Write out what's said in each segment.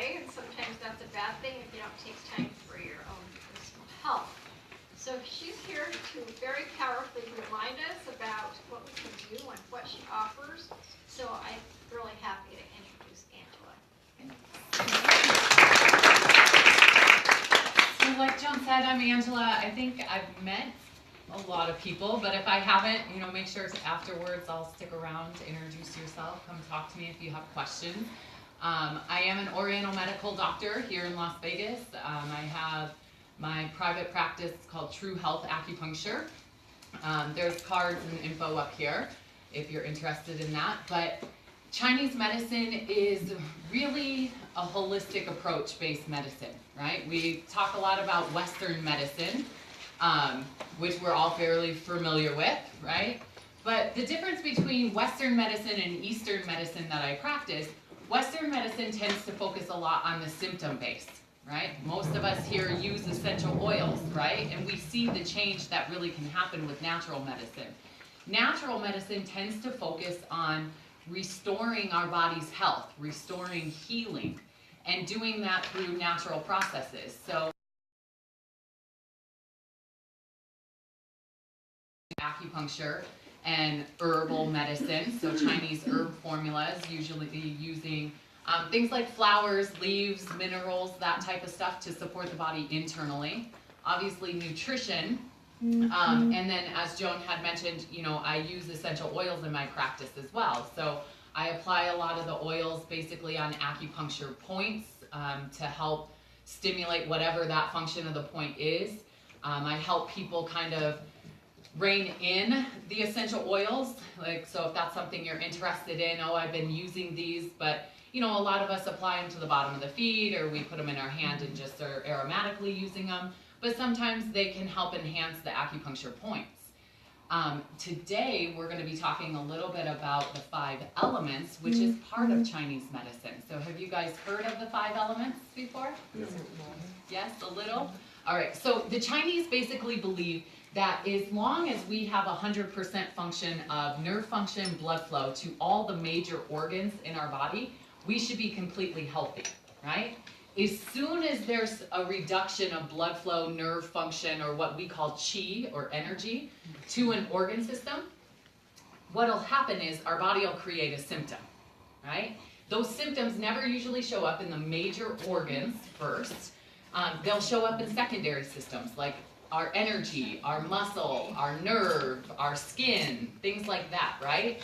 way, and sometimes that's a bad thing if you don't take time for your own personal health. So she's here to very powerfully remind us about what we can do and what she offers. So I'm really happy to introduce Angela. So like Joan said, I'm Angela. I think I've met a lot of people, but if I haven't, make sure afterwards I'll stick around to introduce yourself. Come talk to me if you have questions. I am an Oriental medical doctor here in Las Vegas. I have my private practice called True Health Acupuncture. There's cards and info up here if you're interested in that. But Chinese medicine is really a holistic approach-based medicine, right? We talk a lot about Western medicine, which we're all fairly familiar with, right? But the difference between Western medicine and Eastern medicine that I practice, Western medicine tends to focus a lot on the symptom base, right? Most of us here use essential oils, right? And we see the change that really can happen with natural medicine. Natural medicine tends to focus on restoring our body's health, restoring healing, and doing that through natural processes. So acupuncture and herbal medicine, so Chinese herb formulas, usually using things like flowers, leaves, minerals, that type of stuff to support the body internally. Obviously nutrition, and then as Joan had mentioned, I use essential oils in my practice as well. So I apply a lot of the oils basically on acupuncture points to help stimulate whatever that function of the point is. I help people kind of rein in the essential oils, so if that's something you're interested in, I've been using these, but a lot of us apply them to the bottom of the feet, or we put them in our hand and just are aromatically using them, but sometimes they can help enhance the acupuncture points. Today we're going to be talking a little bit about the 5 elements, which is part of Chinese medicine. So have you guys heard of the 5 elements before? Yes, a little? All right, so the Chinese basically believe that as long as we have 100% function of nerve function, blood flow to all the major organs in our body, we should be completely healthy, right? As soon as there's a reduction of blood flow, nerve function, or what we call qi, or energy, to an organ system, what'll happen is our body will create a symptom, right? Those symptoms never usually show up in the major organs first. They'll show up in secondary systems, like our energy, our muscle, our nerve, our skin, things like that, right?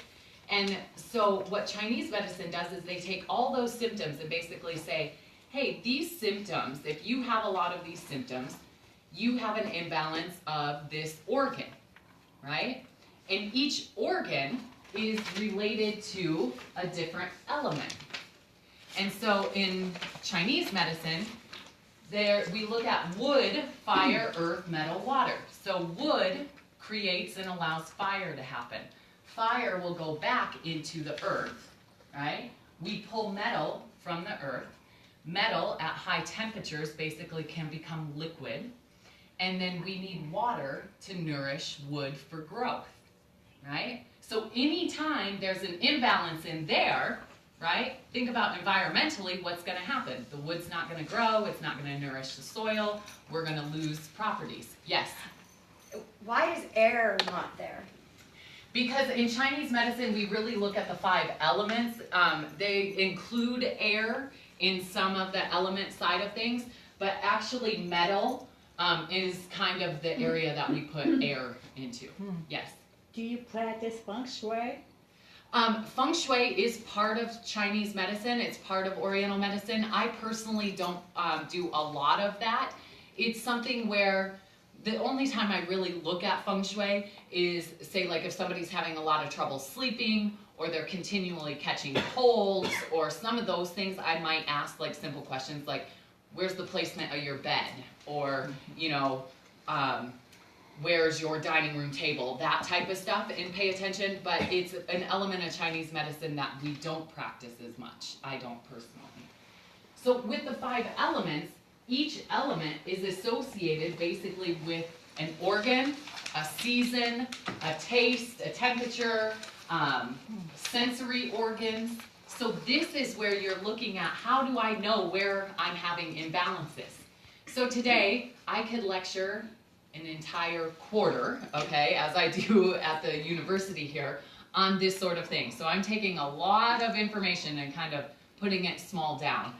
And so what Chinese medicine does is they take all those symptoms and basically say, hey, these symptoms, if you have a lot of these symptoms, you have an imbalance of this organ, right? And each organ is related to a different element. And so in Chinese medicine, we look at wood, fire, earth, metal, water. So wood creates and allows fire to happen. Fire will go back into the earth, right? We pull metal from the earth. Metal at high temperatures basically can become liquid. And then we need water to nourish wood for growth, right? So anytime there's an imbalance in there, right? Think about environmentally what's going to happen. The wood's not going to grow, it's not going to nourish the soil, we're going to lose properties. Yes? Why is air not there? Because in Chinese medicine, we really look at the 5 elements. They include air in some of the element side of things, but actually metal is kind of the area that we put air into. Yes? Do you practice feng shui? Feng shui is part of Chinese medicine. It's part of Oriental medicine. I personally don't do a lot of that. It's something where the only time I really look at feng shui is, say, like if somebody's having a lot of trouble sleeping, or they're continually catching colds, or some of those things, I might ask like simple questions like, where's the placement of your bed? Or, where's your dining room table, that type of stuff, and pay attention, but it's an element of Chinese medicine that we don't practice as much. I don't personally. So with the 5 elements, each element is associated basically with an organ, a season, a taste, a temperature, sensory organs. So this is where you're looking at, how do I know where I'm having imbalances? So today, I could lecture an entire quarter, okay, as I do at the university here, on this sort of thing. So I'm taking a lot of information and kind of putting it small down.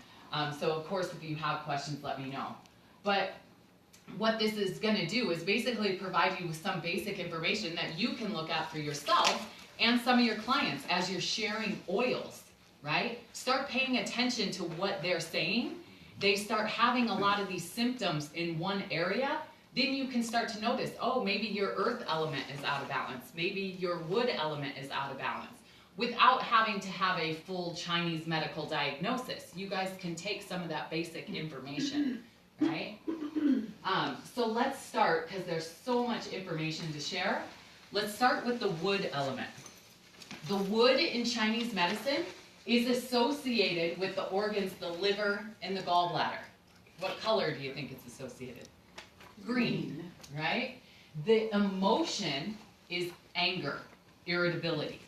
So of course, if you have questions, let me know. But what this is going to do is basically provide you with some basic information that you can look at for yourself and some of your clients as you're sharing oils, right? Start paying attention to what they're saying. They start having a lot of these symptoms in one area. Then you can start to notice, oh, maybe your earth element is out of balance. Maybe your wood element is out of balance. Without having to have a full Chinese medical diagnosis, you guys can take some of that basic information, right? So let's start, because there's so much information to share. Let's start with the wood element. The wood in Chinese medicine is associated with the organs, the liver and the gallbladder. What color do you think it's associated? Green, right? The emotion is anger, irritability,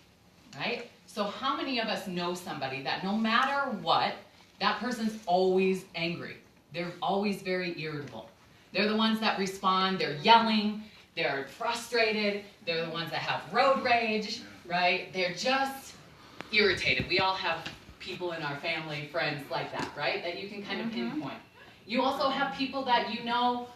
right? So how many of us know somebody that no matter what, that person's always angry? They're always very irritable. They're the ones that respond, they're yelling, they're frustrated, they're the ones that have road rage, right? They're just irritated. We all have people in our family, friends like that, right? That you can kind of pinpoint. You also have people that you know,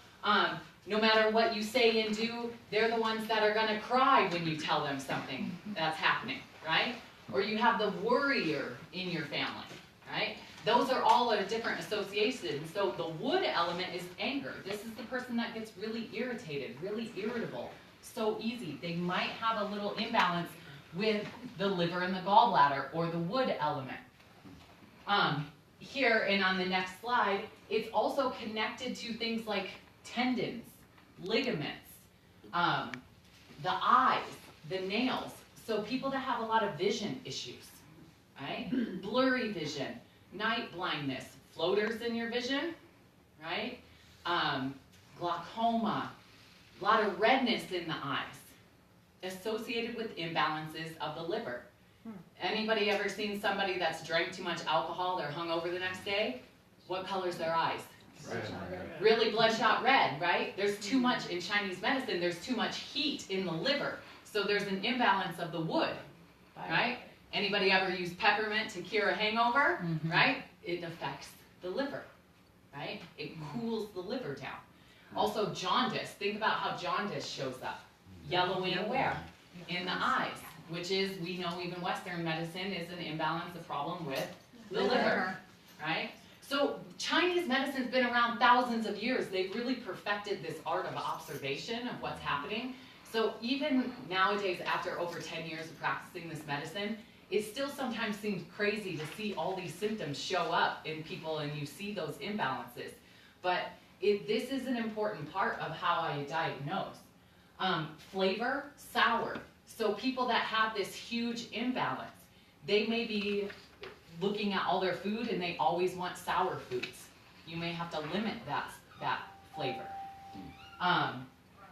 no matter what you say and do, they're the ones that are going to cry when you tell them something that's happening, right? Or you have the worrier in your family, right? Those are all a different associations. So the wood element is anger. This is the person that gets really irritated, really irritable. So easy. They might have a little imbalance with the liver and the gallbladder or the wood element. Here and on the next slide, it's also connected to things like tendons, ligaments, the eyes, the nails. So people that have a lot of vision issues, right? Blurry vision, night blindness, floaters in your vision, right? Glaucoma, a lot of redness in the eyes, associated with imbalances of the liver. Anybody ever seen somebody that's drank too much alcohol, they're hungover the next day? What color's their eyes? Red. Really bloodshot red, right? There's too much in Chinese medicine, there's too much heat in the liver. So there's an imbalance of the wood, right? Anybody ever use peppermint to cure a hangover, right? It affects the liver, right? It cools the liver down. Also jaundice, think about how jaundice shows up. Yellowing where? In the eyes, which is, we know even Western medicine is an imbalance, a problem with the liver, right? So Chinese medicine's been around thousands of years. They've really perfected this art of observation of what's happening. So even nowadays, after over 10 years of practicing this medicine, it still sometimes seems crazy to see all these symptoms show up in people and you see those imbalances. But this is an important part of how I diagnose. Flavor, sour. So people that have this huge imbalance, they may be looking at all their food and they always want sour foods. You may have to limit that flavor.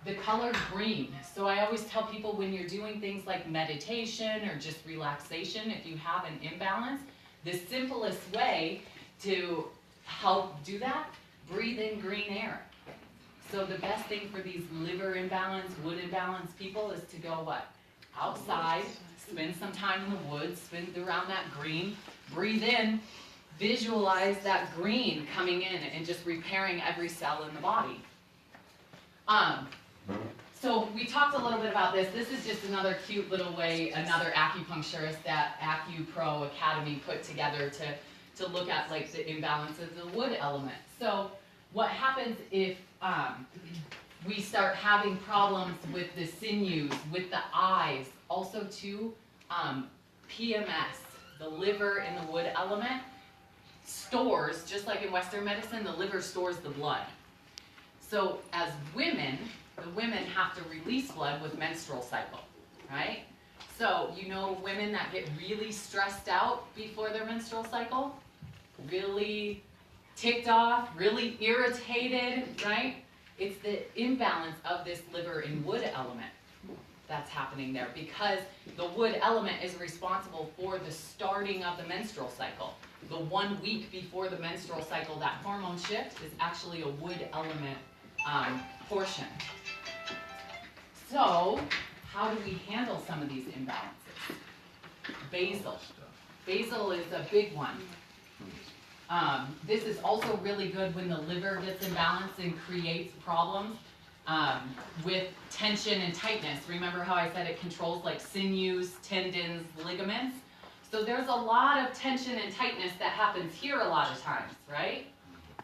The color green. So I always tell people when you're doing things like meditation or just relaxation, if you have an imbalance, the simplest way to help do that, breathe in green air. So the best thing for these liver imbalance, wood imbalance people is to go what? Outside, spend some time in the woods, spend around that green, breathe in, visualize that green coming in and just repairing every cell in the body. So we talked a little bit about this. This is just another cute little way, another acupuncturist that AcuPro Academy put together to look at like the imbalances of the wood element. So what happens if we start having problems with the sinews, with the eyes, also too, PMS, the liver and the wood element, stores, just like in Western medicine, the liver stores the blood. So as women, the women have to release blood with menstrual cycle, right? So you know women that get really stressed out before their menstrual cycle, really ticked off, really irritated, right? It's the imbalance of this liver and wood element. that's happening there, because the wood element is responsible for the starting of the menstrual cycle. The 1 week before the menstrual cycle, that hormone shift is actually a wood element portion. So, how do we handle some of these imbalances? Basil. Basil is a big one. This is also really good when the liver gets imbalanced and creates problems with tension and tightness. Remember how I said it controls like sinews, tendons, ligaments? So there's a lot of tension and tightness that happens here a lot of times, right?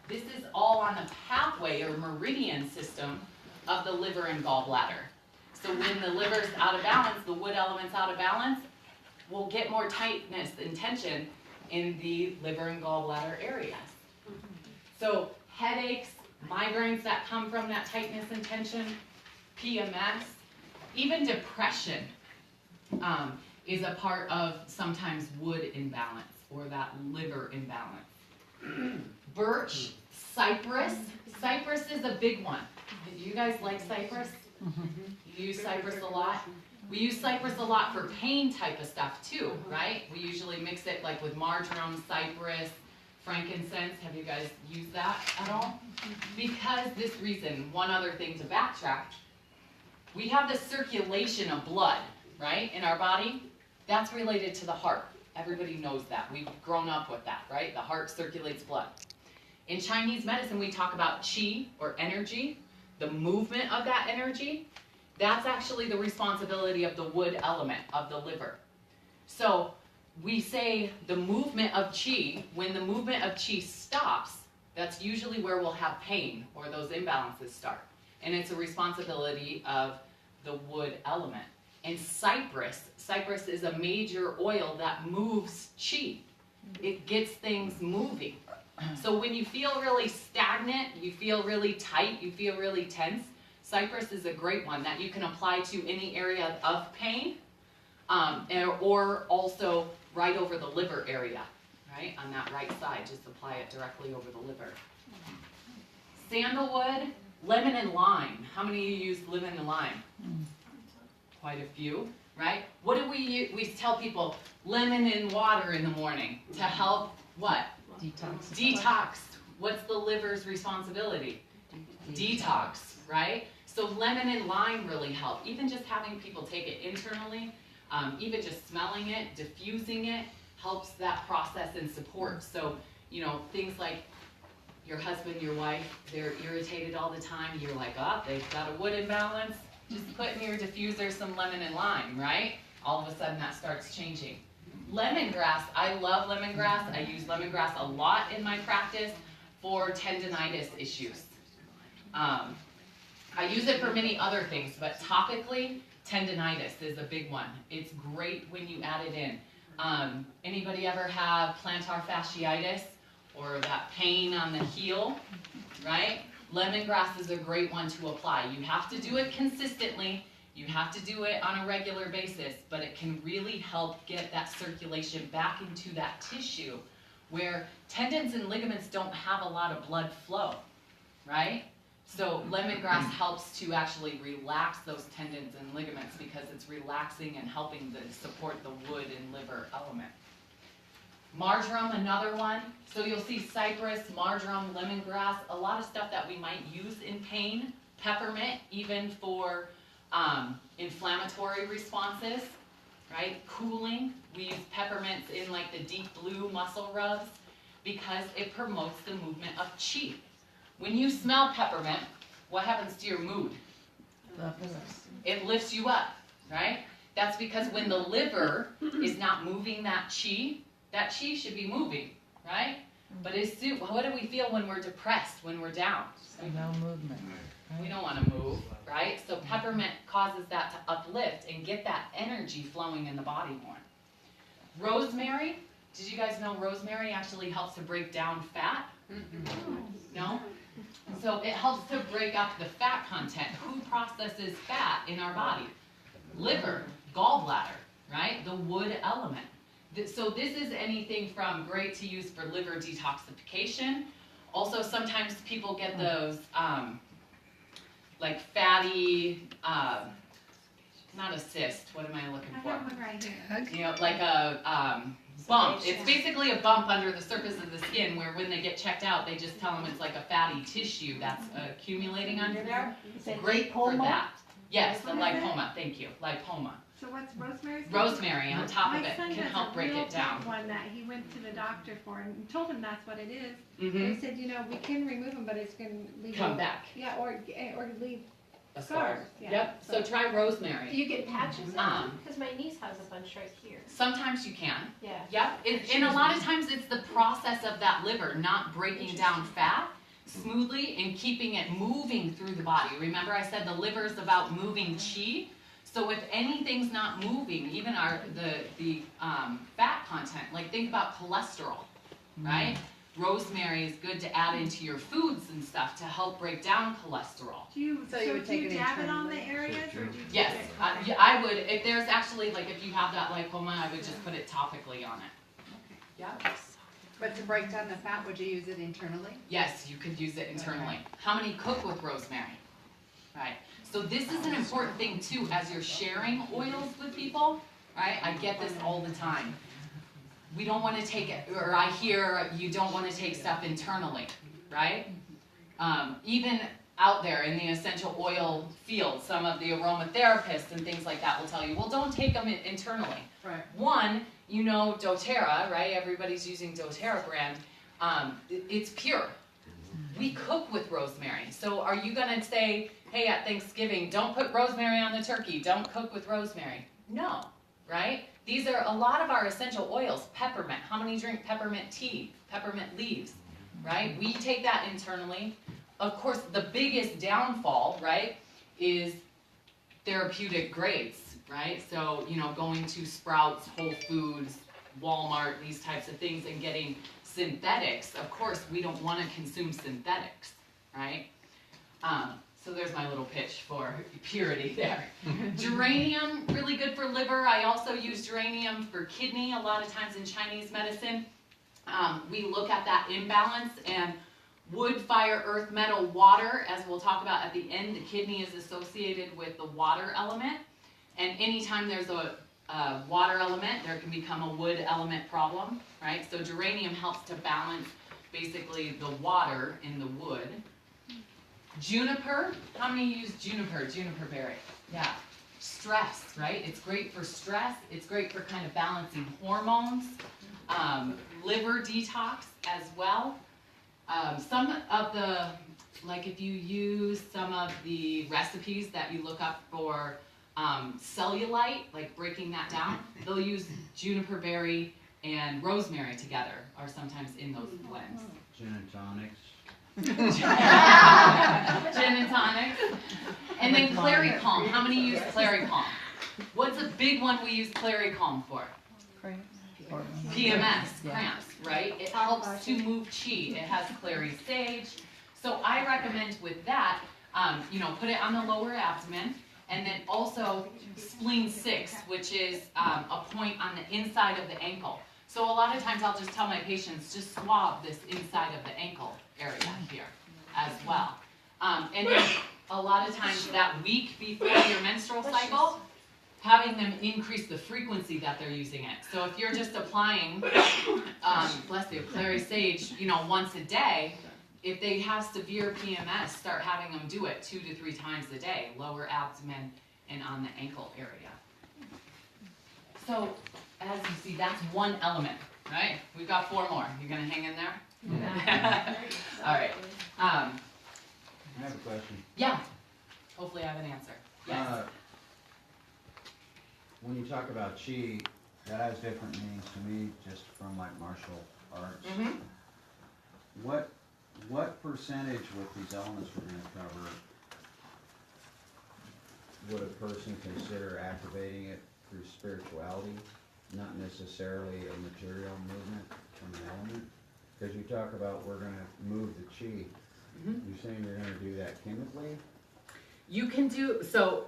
This is all on the pathway or meridian system of the liver and gallbladder. So when the liver's out of balance, the wood element's out of balance, we'll get more tightness and tension in the liver and gallbladder areas. So headaches, migraines that come from that tightness and tension, PMS, even depression is a part of sometimes wood imbalance or that liver imbalance. Birch, cypress. Cypress is a big one. Do you guys like cypress? You use cypress a lot? We use cypress a lot for pain type of stuff too, right? We usually mix it like with marjoram, cypress, frankincense. Have you guys used that at all? Because this reason, one other thing to backtrack, we have the circulation of blood, right, in our body. That's related to the heart. Everybody knows that. We've grown up with that, right? The heart circulates blood. In Chinese medicine, we talk about qi, or energy, the movement of that energy. That's actually the responsibility of the wood element of the liver. So we say the movement of qi, when the movement of qi stops, that's usually where we'll have pain or those imbalances start. And it's a responsibility of the wood element. And cypress is a major oil that moves qi. It gets things moving. So when you feel really stagnant, you feel really tight, you feel really tense, cypress is a great one that you can apply to any area of pain, or also right over the liver area, right? On that right side, just apply it directly over the liver. Sandalwood, lemon and lime. How many of you use lemon and lime? Quite a few, right? What do we use? We tell people lemon and water in the morning to help what? Detox. What's the liver's responsibility? Detox, right? So lemon and lime really help. Even just having people take it internally, even just smelling it, diffusing it, helps that process and support. So, you know, things like your husband, your wife, they're irritated all the time. You're like, oh, they've got a wood imbalance. Just put in your diffuser some lemon and lime, right? All of a sudden that starts changing. Lemongrass, I love lemongrass. I use lemongrass a lot in my practice for tendinitis issues. I use it for many other things, but topically, tendinitis is a big one. It's great when you add it in. Anybody ever have plantar fasciitis or that pain on the heel, right? Lemongrass is a great one to apply. You have to do it consistently. You have to do it on a regular basis, but it can really help get that circulation back into that tissue where tendons and ligaments don't have a lot of blood flow, right? So lemongrass helps to actually relax those tendons and ligaments because it's relaxing and helping to support the wood and liver element. Marjoram, another one. So you'll see cypress, marjoram, lemongrass, a lot of stuff that we might use in pain. Peppermint, even for inflammatory responses, right? Cooling. We use peppermints in like the deep blue muscle rubs because it promotes the movement of qi. When you smell peppermint, what happens to your mood? It lifts you up, right? That's because when the liver is not moving that qi should be moving, right? But what do we feel when we're depressed, when we're down? No movement. We don't want to move, right? So peppermint causes that to uplift and get that energy flowing in the body more. Rosemary, did you guys know rosemary actually helps to break down fat? No? So it helps to break up the fat content. Who processes fat in our body? Liver, gallbladder, right? The wood element. So this is anything from great to use for liver detoxification. Also, sometimes people get those like fatty not a cyst, what am I looking I for? have one right here. You know, like a bump. It's basically a bump under the surface of the skin where when they get checked out, they just tell them it's like a fatty tissue that's accumulating under there. Is it Great for lipoma? that. Yes, the What is it? lipoma, thank you, lipoma. So what's Rosemary's? Rosemary on top of My it son can has help a break real it down. big one that he went to the doctor for and told him that's what it is. Mm-hmm. They said, you know, we can remove them, but it's gonna leave. Come back. Yeah, or leave A scars. scar. Yeah. Yep, so try Do rosemary. you get patches in Um, them? Because my niece has a bunch right here. Sometimes you can. Yeah. Yep, and a lot of times it's the process of that liver not breaking down fat smoothly and keeping it moving through the body. Remember I said the liver is about moving chi? So if anything's not moving, even the fat content, like think about cholesterol, right? Rosemary is good to add into your foods and stuff to help break down cholesterol. Do you, So you would take it dab it on the internally? areas or do you? Yes, yeah, I would, if there's actually, like if you have that lipoma, I would just put it topically on it. Yep. But to break down the fat, would you use it internally? Yes, you could use it internally. How many cook with rosemary? Right. So this is an important thing too, as you're sharing oils with people, right? I get this all the time. We don't want to take it, or I hear you don't want to take stuff internally, right? Even out there in the essential oil field, some of the aromatherapists and things like that will tell you, well, don't take them internally. Right. One, you know doTERRA, right? Everybody's using doTERRA brand. It's pure. We cook with rosemary. So are you gonna say, hey, at Thanksgiving, don't put rosemary on the turkey, don't cook with rosemary? No, right? These are a lot of our essential oils. Peppermint, how many drink peppermint tea? Peppermint leaves, right? We take that internally. Of course, the biggest downfall, right, is therapeutic grades, right? So, you know, going to Sprouts, Whole Foods, Walmart, these types of things and getting synthetics. Of course, we don't want to consume synthetics, right? So there's my little pitch for purity there. Geranium, really good for liver. I also use geranium for kidney a lot of times in Chinese medicine. We look at that imbalance, and wood, fire, earth, metal, water, as we'll talk about at the end, the kidney is associated with the water element. And anytime there's a water element, there can become a wood element problem, right? So geranium helps to balance basically the water in the wood. Juniper, how many use juniper berry? Yeah, stress, right? It's great for stress. It's great for kind of balancing hormones. Liver detox as well. Some of the, like if you use some of the recipes that you look up for cellulite, like breaking that down, they'll use juniper berry and rosemary together, or sometimes in those blends. Gin and tonics. Gin and tonics. And then clary calm. How many use clary calm? What's a big one we use clary calm for? PMS, cramps, right? It helps to move chi. It has clary sage. So I recommend with that, you know, put it on the lower abdomen, and then also spleen 6, which is a point on the inside of the ankle. So a lot of times I'll just tell my patients, just swab this inside of the ankle area here as well. And then a lot of times that week before your menstrual cycle, having them increase the frequency that they're using it. So if you're just applying, bless you, clary sage, you know, once a day, if they have severe PMS, start having them do it 2 to 3 times a day, lower abdomen and on the ankle area. So as you see, that's one element, right? We've got 4 more. You're gonna hang in there? Yeah. All right. I have a question. Yeah. Hopefully I have an answer. Yes. When you talk about chi, that has different meanings to me, just from like martial arts. Mm-hmm. What percentage with these elements we're going to cover would a person consider activating it through spirituality, not necessarily a material movement from an element? Because you talk about we're going to move the chi. Mm-hmm. You're saying you're going to do that chemically? You can do, so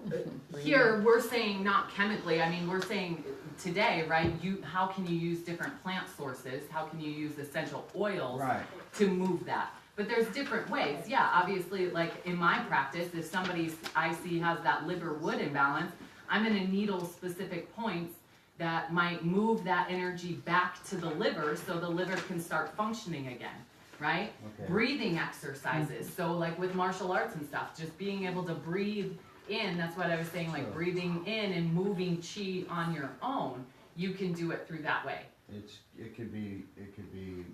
here we're saying not chemically, I mean, we're saying today, right, how can you use different plant sources, how can you use essential oils Right. to move that? But there's different ways, yeah, obviously, like in my practice, if somebody I see has that liver wood imbalance, I'm gonna needle specific points that might move that energy back to the liver so the liver can start functioning again, right? Okay. Breathing exercises, so like with martial arts and stuff, just being able to breathe in, that's what I was saying, like Sure. breathing in and moving chi on your own, you can do it through that way. It could be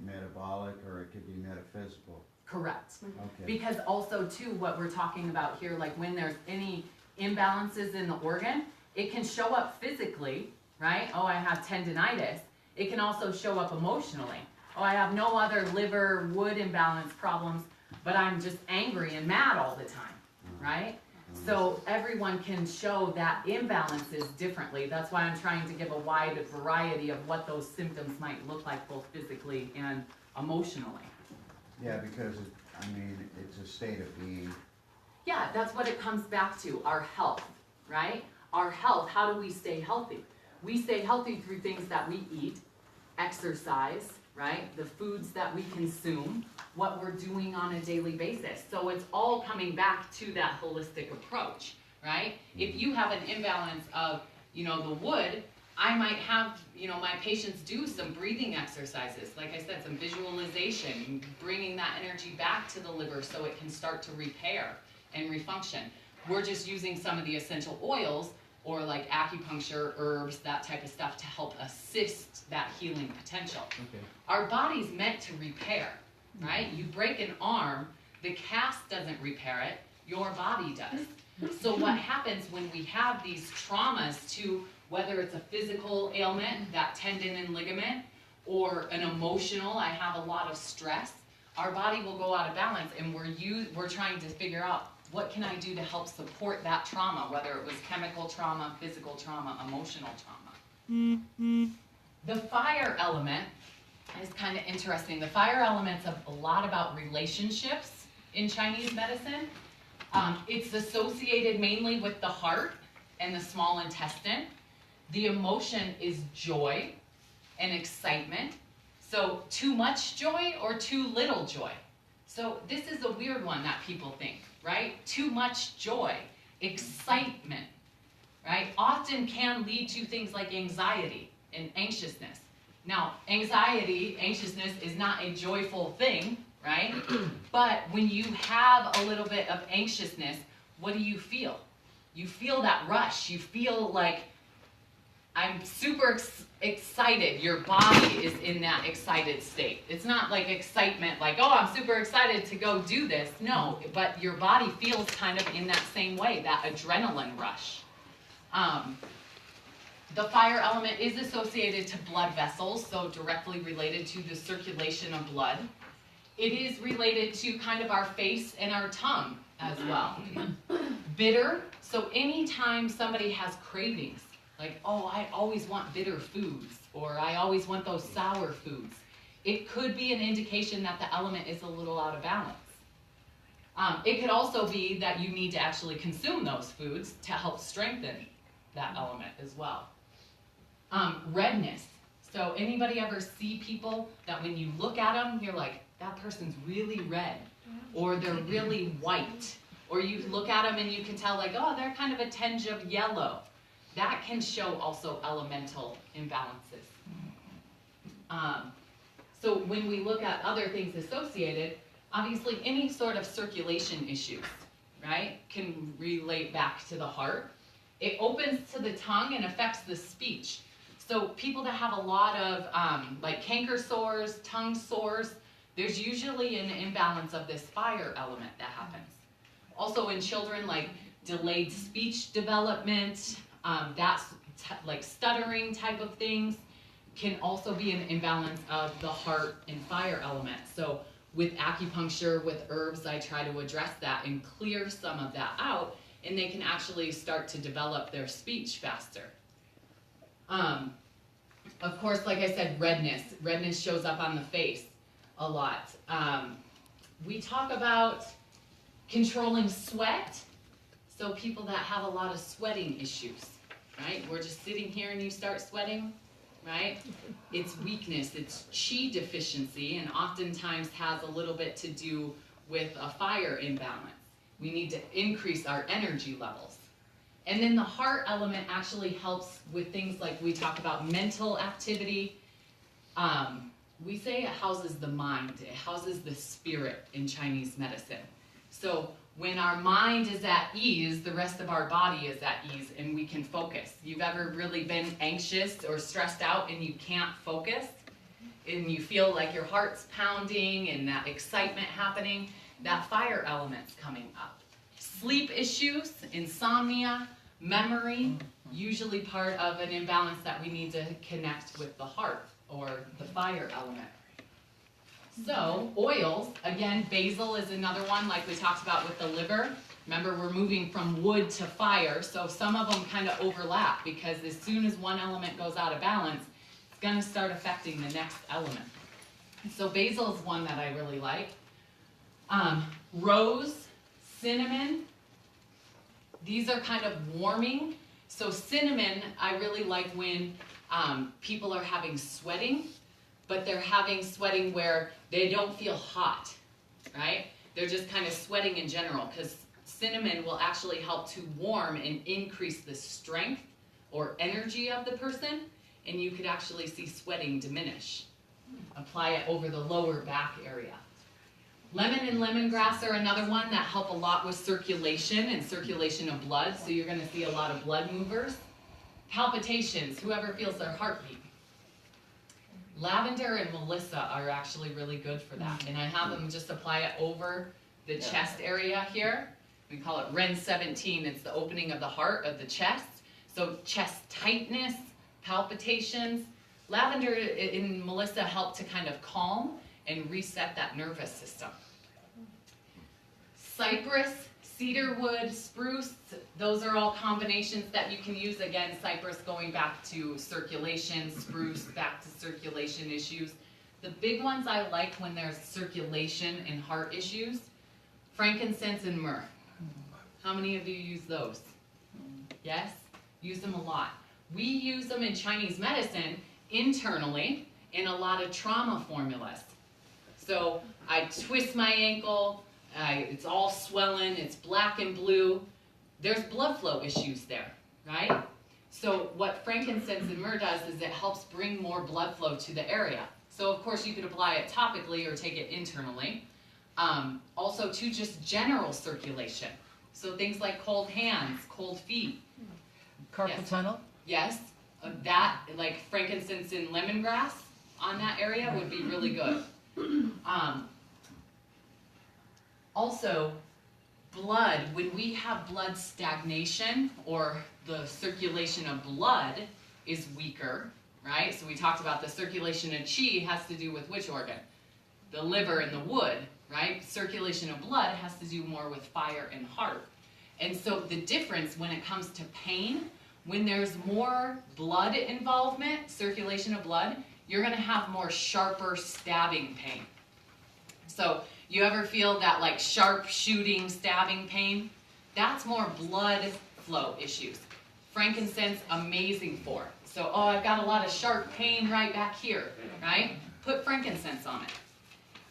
metabolic or it could be metaphysical. Correct. Okay. Because also too, what we're talking about here, like when there's any imbalances in the organ, it can show up physically, right? Oh, I have tendinitis. It can also show up emotionally. Oh, I have no other liver wood imbalance problems, but I'm just angry and mad all the time, right? So everyone can show that imbalances differently. That's why I'm trying to give a wide variety of what those symptoms might look like, both physically and emotionally. Yeah, because it's a state of being. Yeah, that's what it comes back to, our health, right? Our health, how do we stay healthy? We stay healthy through things that we eat, exercise, right? The foods that we consume, what we're doing on a daily basis. So it's all coming back to that holistic approach, right? If you have an imbalance of, the wood, I might have, my patients do some breathing exercises, like I said, some visualization, bringing that energy back to the liver so it can start to repair and refunction. We're just using some of the essential oils or like acupuncture, herbs, that type of stuff to help assist that healing potential. Okay. Our body's meant to repair, right? You break an arm, the cast doesn't repair it, your body does. So what happens when we have these traumas to, whether it's a physical ailment, that tendon and ligament, or an emotional, I have a lot of stress, our body will go out of balance, and we're trying to figure out what can I do to help support that trauma, whether it was chemical trauma, physical trauma, emotional trauma. The fire element is kind of interesting. The fire element's a lot about relationships in Chinese medicine. It's associated mainly with the heart and the small intestine. The emotion is joy and excitement. So too much joy or too little joy. So this is a weird one that people think, right? Too much joy, excitement, right? Often can lead to things like anxiety and anxiousness. Now, anxiety, anxiousness is not a joyful thing, right? But when you have a little bit of anxiousness, what do you feel? You feel that rush. You feel like, I'm super excited. Your body is in that excited state. It's not like excitement, like, oh, I'm super excited to go do this. No, but your body feels kind of in that same way, that adrenaline rush. The fire element is associated to blood vessels, so directly related to the circulation of blood. It is related to kind of our face and our tongue as well. Bitter, so anytime somebody has cravings, like, oh, I always want bitter foods, or I always want those sour foods, it could be an indication that the element is a little out of balance. It could also be that you need to actually consume those foods to help strengthen that element as well. Redness. So anybody ever see people that when you look at them, you're like, that person's really red, or they're really white, or you look at them and you can tell like, oh, they're kind of a tinge of yellow. That can show also elemental imbalances. So when we look at other things associated, obviously any sort of circulation issues, right, can relate back to the heart. It opens to the tongue and affects the speech. So people that have a lot of like canker sores, tongue sores, there's usually an imbalance of this fire element that happens. Also in children, like delayed speech development, that's like stuttering type of things, can also be an imbalance of the heart and fire element. So with acupuncture, with herbs, I try to address that and clear some of that out, and they can actually start to develop their speech faster. Of course, like I said, redness. Redness shows up on the face a lot. We talk about controlling sweat. So people that have a lot of sweating issues, right? We're just sitting here and you start sweating, right? It's weakness, it's chi deficiency, and oftentimes has a little bit to do with a fire imbalance. We need to increase our energy levels. And then the heart element actually helps with things like we talk about mental activity. We say it houses the mind, it houses the spirit in Chinese medicine. So when our mind is at ease, the rest of our body is at ease and we can focus. You've ever really been anxious or stressed out and you can't focus? And you feel like your heart's pounding and that excitement happening, that fire element's coming up. Sleep issues, insomnia, memory, usually part of an imbalance that we need to connect with the heart or the fire element. So, oils, again, basil is another one like we talked about with the liver. Remember, we're moving from wood to fire, so some of them kind of overlap because as soon as one element goes out of balance, it's going to start affecting the next element. So basil is one that I really like. Rose, cinnamon, these are kind of warming. So cinnamon, I really like when people are having sweating, but they're having sweating where they don't feel hot, right? They're just kind of sweating in general because cinnamon will actually help to warm and increase the strength or energy of the person, and you could actually see sweating diminish. Apply it over the lower back area. Lemon and lemongrass are another one that help a lot with circulation and circulation of blood, so you're going to see a lot of blood movers. Palpitations, whoever feels their heartbeat. Lavender and Melissa are actually really good for that, and I have them just apply it over the chest area here. We call it Ren 17, it's the opening of the heart of the chest. So chest tightness, palpitations. Lavender and Melissa help to kind of calm and reset that nervous system. Cypress, cedarwood, spruce, those are all combinations that you can use. Again, cypress going back to circulation, spruce back to circulation issues. The big ones I like when there's circulation and heart issues, frankincense and myrrh. How many of you use those? Yes? Use them a lot. We use them in Chinese medicine internally in a lot of trauma formulas. So I twist my ankle, it's all swollen, it's black and blue. There's blood flow issues there, right? So what frankincense and myrrh does is it helps bring more blood flow to the area. So of course you could apply it topically or take it internally. Also to just general circulation. So things like cold hands, cold feet. Carpal Yes. tunnel? Yes, that, like frankincense and lemongrass on that area would be really good. Also, blood, when we have blood stagnation or the circulation of blood is weaker, right? So we talked about the circulation of qi has to do with which organ? The liver and the wood, right? Circulation of blood has to do more with fire and heart. And so the difference when it comes to pain, when there's more blood involvement, circulation of blood, you're going to have more sharper stabbing pain. So you ever feel that like sharp shooting, stabbing pain? That's more blood flow issues. Frankincense, amazing for. So, oh, I've got a lot of sharp pain right back here, right? Put frankincense on it.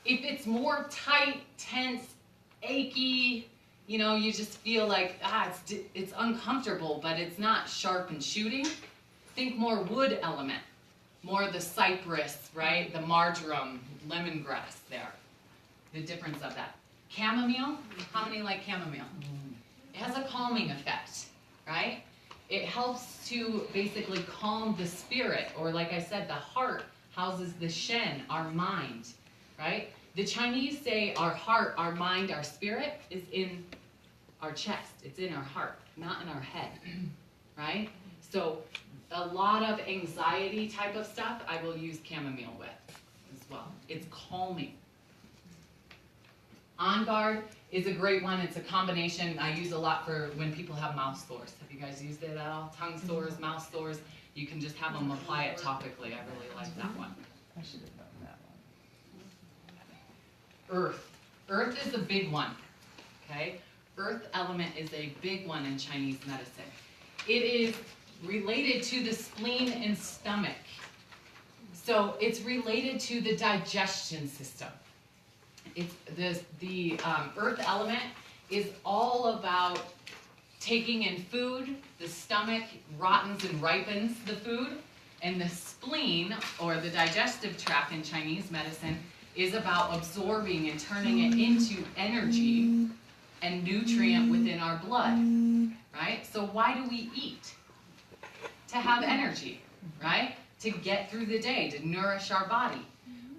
If it's more tight, tense, achy, you know, you just feel like, it's uncomfortable, but it's not sharp and shooting, think more wood element. More the cypress, right? The marjoram, lemongrass there. The difference of that. Chamomile, how many like chamomile? It has a calming effect, right? It helps to basically calm the spirit, or like I said, the heart houses the shen, our mind, right? The Chinese say our heart, our mind, our spirit is in our chest. It's in our heart, not in our head, right? So a lot of anxiety type of stuff I will use chamomile with as well. It's calming. On Guard is a great one. It's a combination I use a lot for when people have mouth sores. Have you guys used it at all? Tongue sores, mouth sores. You can just have them apply it topically. I really like that one. I should have known that one. Earth. Earth is a big one. Okay? Earth element is a big one in Chinese medicine. It is related to the spleen and stomach. So it's related to the digestion system. It's the earth element is all about taking in food, the stomach rottens and ripens the food, and the spleen, or the digestive tract in Chinese medicine, is about absorbing and turning it into energy and nutrient within our blood, right? So why do we eat? To have energy, right? To get through the day, to nourish our body.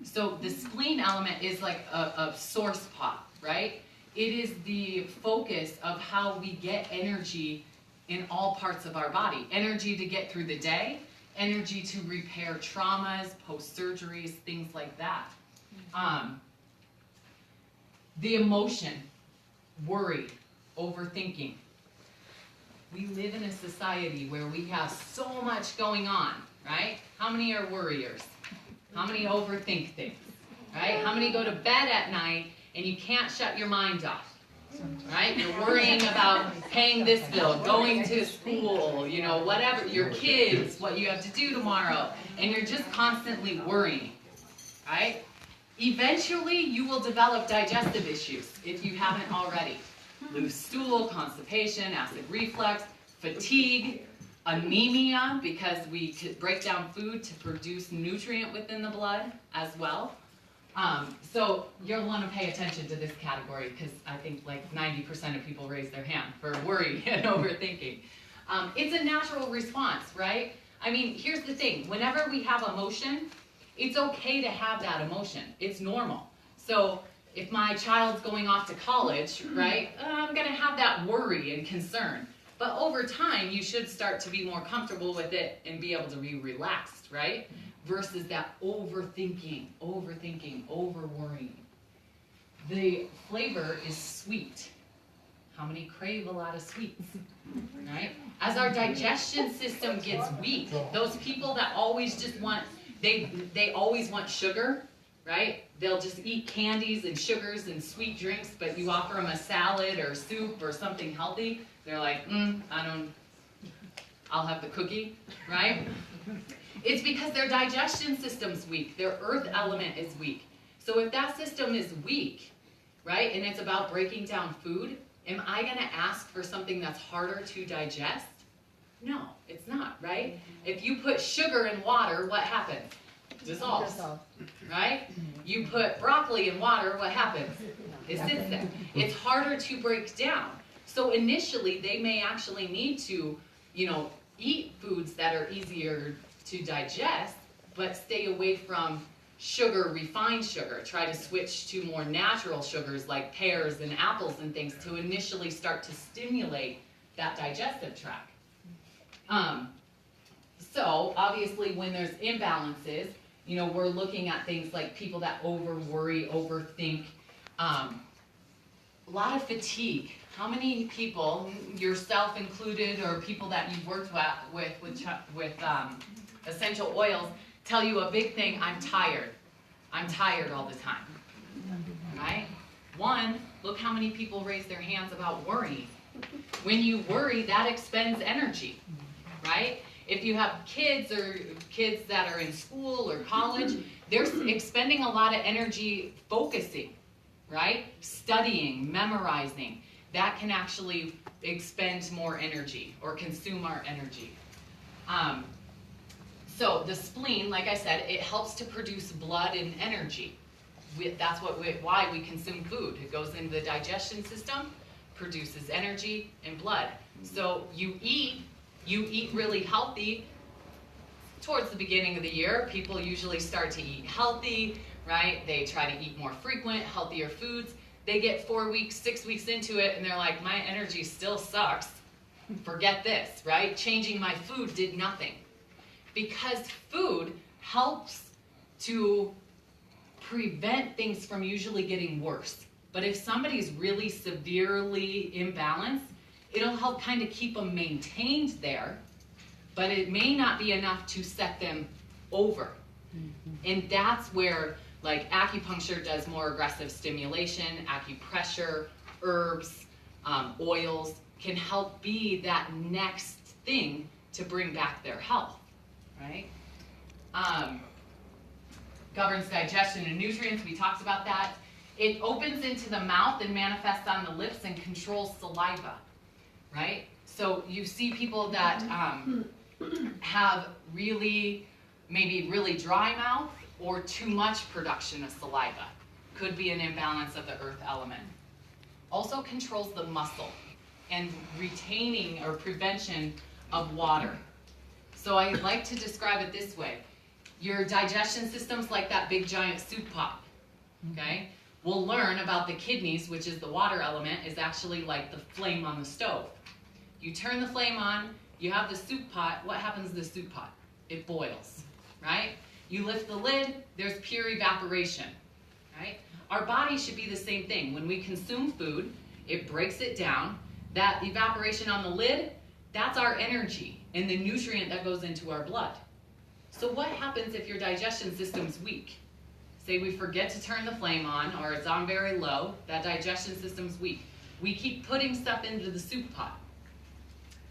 So the spleen element is like a source pot, right? It is the focus of how we get energy in all parts of our body. Energy to get through the day, energy to repair traumas, post-surgeries, things like that. The emotion, worry, overthinking. We live in a society where we have so much going on, right? How many are worriers? How many overthink things, right? How many go to bed at night and you can't shut your mind off? Right? You're worrying about paying this bill, going to school, you know, whatever, your kids, what you have to do tomorrow, and you're just constantly worrying, right? Eventually, you will develop digestive issues if you haven't already. Loose stool, constipation, acid reflux, fatigue, anemia, because we could break down food to produce nutrient within the blood as well. So you'll want to pay attention to this category because I think like 90% of people raise their hand for worry and overthinking. It's a natural response, right? I mean, here's the thing. Whenever we have emotion, it's okay to have that emotion. It's normal. So if my child's going off to college, right, I'm going to have that worry and concern. But over time, you should start to be more comfortable with it and be able to be relaxed, right? Versus that overthinking, over-worrying. The flavor is sweet. How many crave a lot of sweets, right? As our digestion system gets weak, those people that always just want, they always want sugar, right? They'll just eat candies and sugars and sweet drinks, but you offer them a salad or soup or something healthy, they're like, I'll have the cookie, right? It's because their digestion system's weak. Their earth element is weak. So if that system is weak, right, and it's about breaking down food, am I going to ask for something that's harder to digest? No, it's not, right? If you put sugar in water, what happens? Dissolves, right? You put broccoli in water, what happens? It sits there. It's harder to break down. So initially, they may actually need to, eat foods that are easier to digest, but stay away from sugar, refined sugar. Try to switch to more natural sugars like pears and apples and things to initially start to stimulate that digestive tract. So obviously when there's imbalances, we're looking at things like people that over-worry, overthink, a lot of fatigue. How many people, yourself included, or people that you've worked with essential oils, tell you a big thing, I'm tired. I'm tired all the time, right? One, look how many people raise their hands about worrying. When you worry, that expends energy, right? If you have kids or kids that are in school or college, they're expending a lot of energy focusing, right? Studying, memorizing. That can actually expend more energy or consume our energy. So the spleen, like I said, it helps to produce blood and energy. That's why we consume food. It goes into the digestion system, produces energy and blood. So you eat really healthy. Towards the beginning of the year, people usually start to eat healthy, right? They try to eat more frequent, healthier foods. They get 4 weeks, 6 weeks into it, and they're like, my energy still sucks. Forget this, right? Changing my food did nothing. Because food helps to prevent things from usually getting worse. But if somebody's really severely imbalanced, it'll help kind of keep them maintained there, but it may not be enough to set them over. And that's where like acupuncture does more aggressive stimulation, acupressure, herbs, oils can help be that next thing to bring back their health, right? Governs digestion and nutrients, we talked about that. It opens into the mouth and manifests on the lips and controls saliva. right? So you see people that have maybe really dry mouth or too much production of saliva. Could be an imbalance of the earth element. Also controls the muscle and retaining or prevention of water. So I like to describe it this way. Your digestion system's like that big giant soup pot, okay? We'll learn about the kidneys, which is the water element, is actually like the flame on the stove. You turn the flame on, you have the soup pot, what happens to the soup pot? It boils, right? You lift the lid, there's pure evaporation, right? Our body should be the same thing. When we consume food, it breaks it down. That evaporation on the lid, that's our energy and the nutrient that goes into our blood. So what happens if your digestion system's weak? Say we forget to turn the flame on or it's on very low, that digestion system's weak. We keep putting stuff into the soup pot.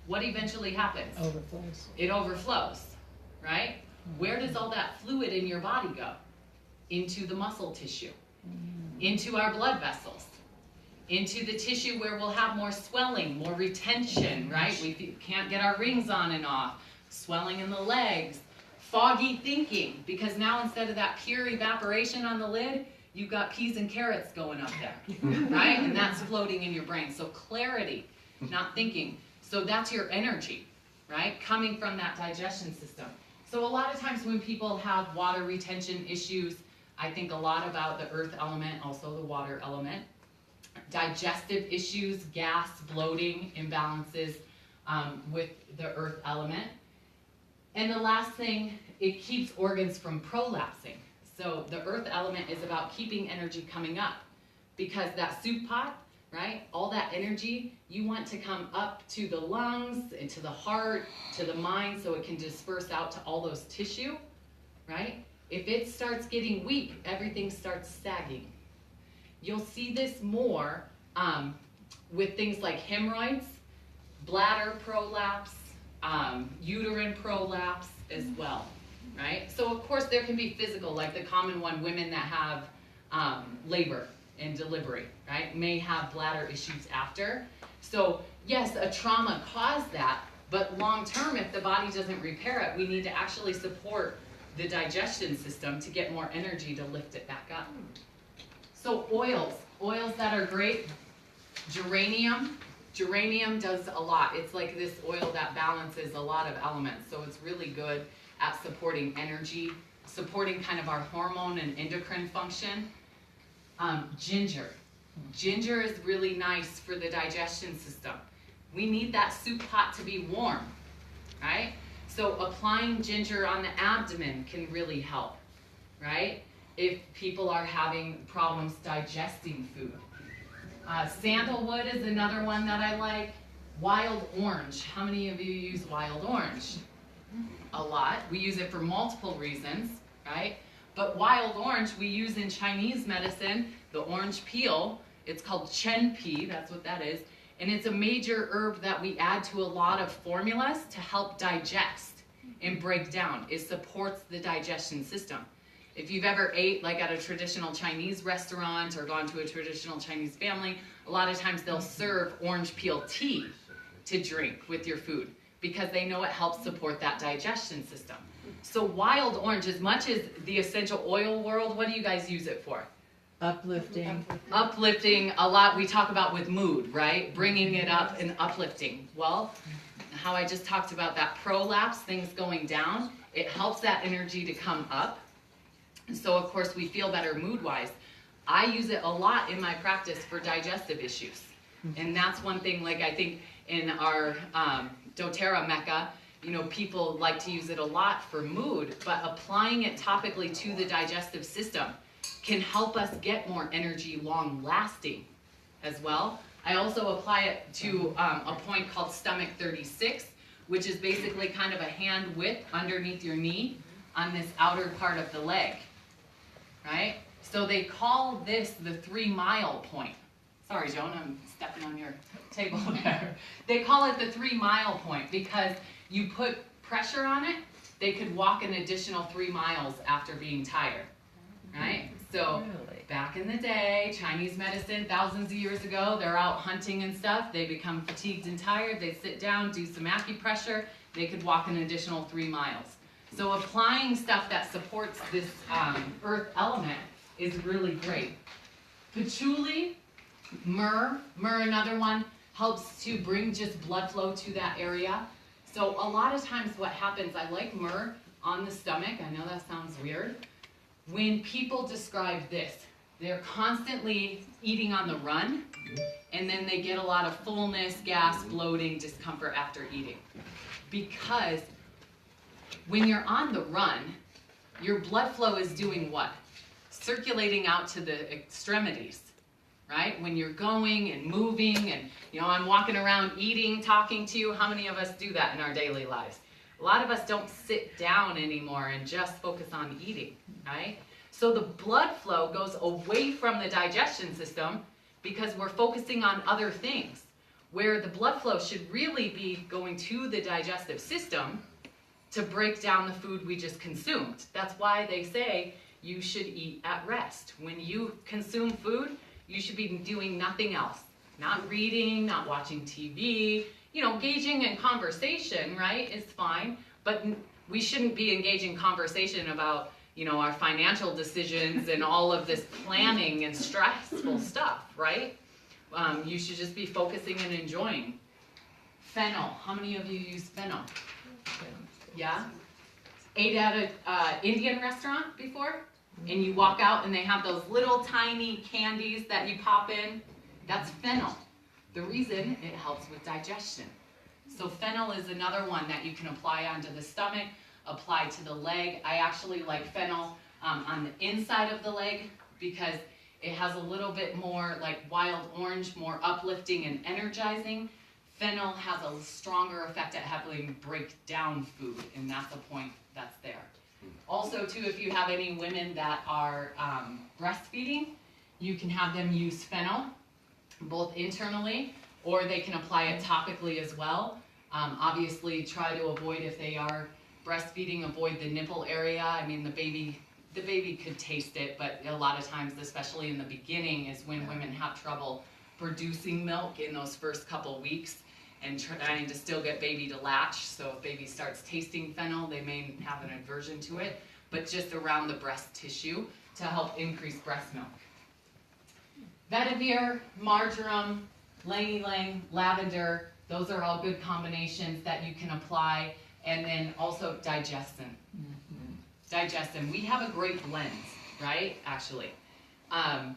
What eventually happens? Overflows. It overflows, right? Where does all that fluid in your body go? Into the muscle tissue, into our blood vessels, into the tissue where we'll have more swelling, more retention, right? We can't get our rings on and off, swelling in the legs, foggy thinking, because now instead of that pure evaporation on the lid, you've got peas and carrots going up there, right? And that's floating in your brain. So clarity, not thinking. So that's your energy, right? Coming from that digestion system. So a lot of times when people have water retention issues, I think a lot about the earth element, also the water element. Digestive issues, gas, bloating, imbalances with the earth element. And the last thing, it keeps organs from prolapsing. So the earth element is about keeping energy coming up, because that soup pot, right, all that energy, you want to come up to the lungs, and to the heart, to the mind, so it can disperse out to all those tissue, right? If it starts getting weak, everything starts sagging. You'll see this more with things like hemorrhoids, bladder prolapse, uterine prolapse as well, right? So of course there can be physical, like the common one, women that have labor and delivery, right, may have bladder issues after. So yes, a trauma caused that, but long term, if the body doesn't repair it, we need to actually support the digestion system to get more energy to lift it back up. So oils that are great, geranium does a lot. It's like this oil that balances a lot of elements, so it's really good at supporting energy, supporting kind of our hormone and endocrine function. Ginger is really nice for the digestion system. We need that soup pot to be warm, right? So applying ginger on the abdomen can really help, right? If people are having problems digesting food. Sandalwood is another one that I like. Wild orange. How many of you use wild orange? A lot. We use it for multiple reasons, right? But wild orange we use in Chinese medicine, the orange peel. It's called chen pea, that's what that is. And it's a major herb that we add to a lot of formulas to help digest and break down. It supports the digestion system. If you've ever ate like at a traditional Chinese restaurant or gone to a traditional Chinese family, a lot of times they'll serve orange peel tea to drink with your food because they know it helps support that digestion system. So wild orange, as much as the essential oil world, what do you guys use it for? Uplifting. Uplifting, a lot we talk about with mood, right? Bringing it up and uplifting. Well, how I just talked about that prolapse, things going down, it helps that energy to come up. And so of course we feel better mood-wise. I use it a lot in my practice for digestive issues. And that's one thing, like I think in our doTERRA Mecca, you know, people like to use it a lot for mood, but applying it topically to the digestive system can help us get more energy long lasting as well. I also apply it to a point called stomach 36, which is basically kind of a hand width underneath your knee on this outer part of the leg, right? So they call this the 3-mile point. Sorry, Joan, I'm stepping on your table there. They call it the 3-mile point because you put pressure on it, they could walk an additional 3 miles after being tired, right? So Really? back in the day, Chinese medicine, thousands of years ago, they're out hunting and stuff. They become fatigued and tired. They sit down, do some acupressure. They could walk an additional 3 miles. So applying stuff that supports this earth element is really great. Patchouli, myrrh, another one, helps to bring just blood flow to that area. So a lot of times what happens, I like myrrh on the stomach. I know that sounds weird. When people describe this, they're constantly eating on the run, and then they get a lot of fullness, gas, bloating, discomfort after eating. Because when you're on the run, your blood flow is doing what? Circulating out to the extremities, right? When you're going and moving and, I'm walking around eating, talking to you. How many of us do that in our daily lives? A lot of us don't sit down anymore and just focus on eating, right? So the blood flow goes away from the digestion system because we're focusing on other things, where the blood flow should really be going to the digestive system to break down the food we just consumed. That's why they say you should eat at rest. When you consume food, you should be doing nothing else. Not reading, not watching TV, engaging in conversation, right, is fine, but we shouldn't be engaging conversation about, our financial decisions and all of this planning and stressful stuff, right? You should just be focusing and enjoying. Fennel, how many of you use fennel? Yeah? Ate at an Indian restaurant before? And you walk out and they have those little tiny candies that you pop in. That's fennel. The reason, it helps with digestion. So fennel is another one that you can apply onto the stomach, apply to the leg. I actually like fennel on the inside of the leg because it has a little bit more like wild orange, more uplifting and energizing. Fennel has a stronger effect at helping break down food, and that's a point that's there. Also, too, if you have any women that are breastfeeding, you can have them use fennel, both internally, or they can apply it topically as well. Obviously, try to avoid, if they are breastfeeding, avoid the nipple area. I mean, the baby could taste it, but a lot of times, especially in the beginning, is when women have trouble producing milk in those first couple weeks and trying to still get baby to latch. So if baby starts tasting fennel, they may have an aversion to it, but just around the breast tissue to help increase breast milk. Vetiver, marjoram, ylang-ylang, lavender, those are all good combinations that you can apply. And then also digestin. Digestin. We have a great blend, right? Actually. I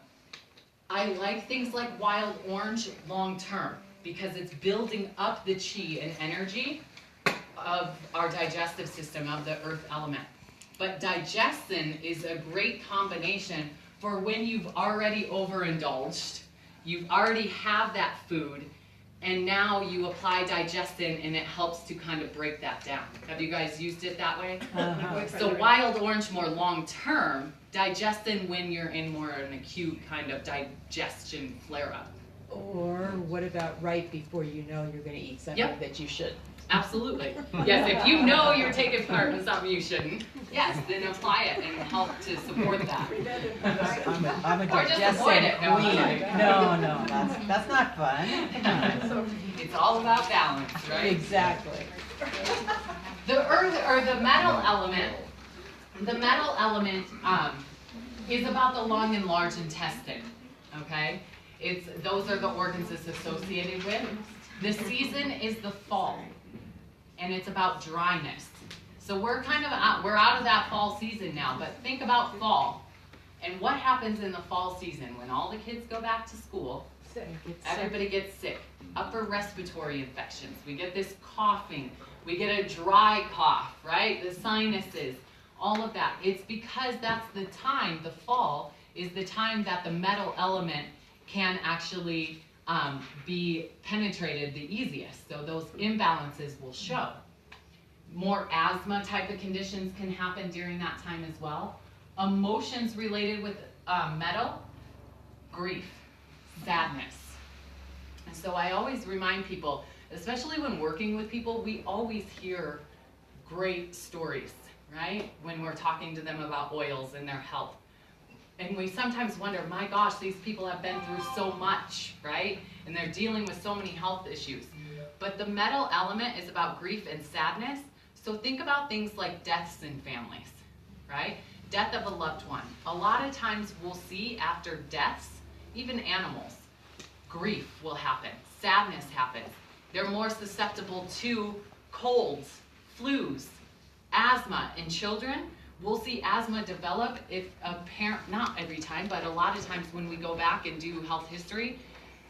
like things like wild orange long term because it's building up the chi and energy of our digestive system, of the earth element. But digestin is a great combination for when you've already overindulged, you've already have that food, and now you apply digestin and it helps to kind of break that down. Have you guys used it that way? So wild orange more long term, digestin when you're in more an acute kind of digestion flare up. Or what about right before you know you're going to eat something that you shouldn't? Absolutely. Yes, if you know you're taking part in something you shouldn't, yes, then apply it and help to support that. I'm a Or just avoid it. digestive queen. No, that's not fun. It's all about balance, right? Exactly. The earth or the metal element, is about the lung and large intestine. Okay, those are the organs it's associated with. The season is the fall, and it's about dryness. So we're out of that fall season now. But think about fall, and what happens in the fall season when all the kids go back to school? Everybody gets sick. Upper respiratory infections. We get this coughing. We get a dry cough, right? The sinuses, all of that. It's because that's the time, the fall, is the time that the metal element can actually be penetrated the easiest. So those imbalances will show. More asthma type of conditions can happen during that time as well. Emotions related with metal, grief, sadness. And so I always remind people, especially when working with people, we always hear great stories, right? When we're talking to them about oils and their health. And we sometimes wonder, my gosh, these people have been through so much, right? And they're dealing with so many health issues. But the metal element is about grief and sadness. So think about things like deaths in families, right? Death of a loved one. A lot of times we'll see after deaths, even animals, grief will happen, sadness happens. They're more susceptible to colds, flus, asthma in children. We'll see asthma develop if a parent, not every time, but a lot of times when we go back and do health history,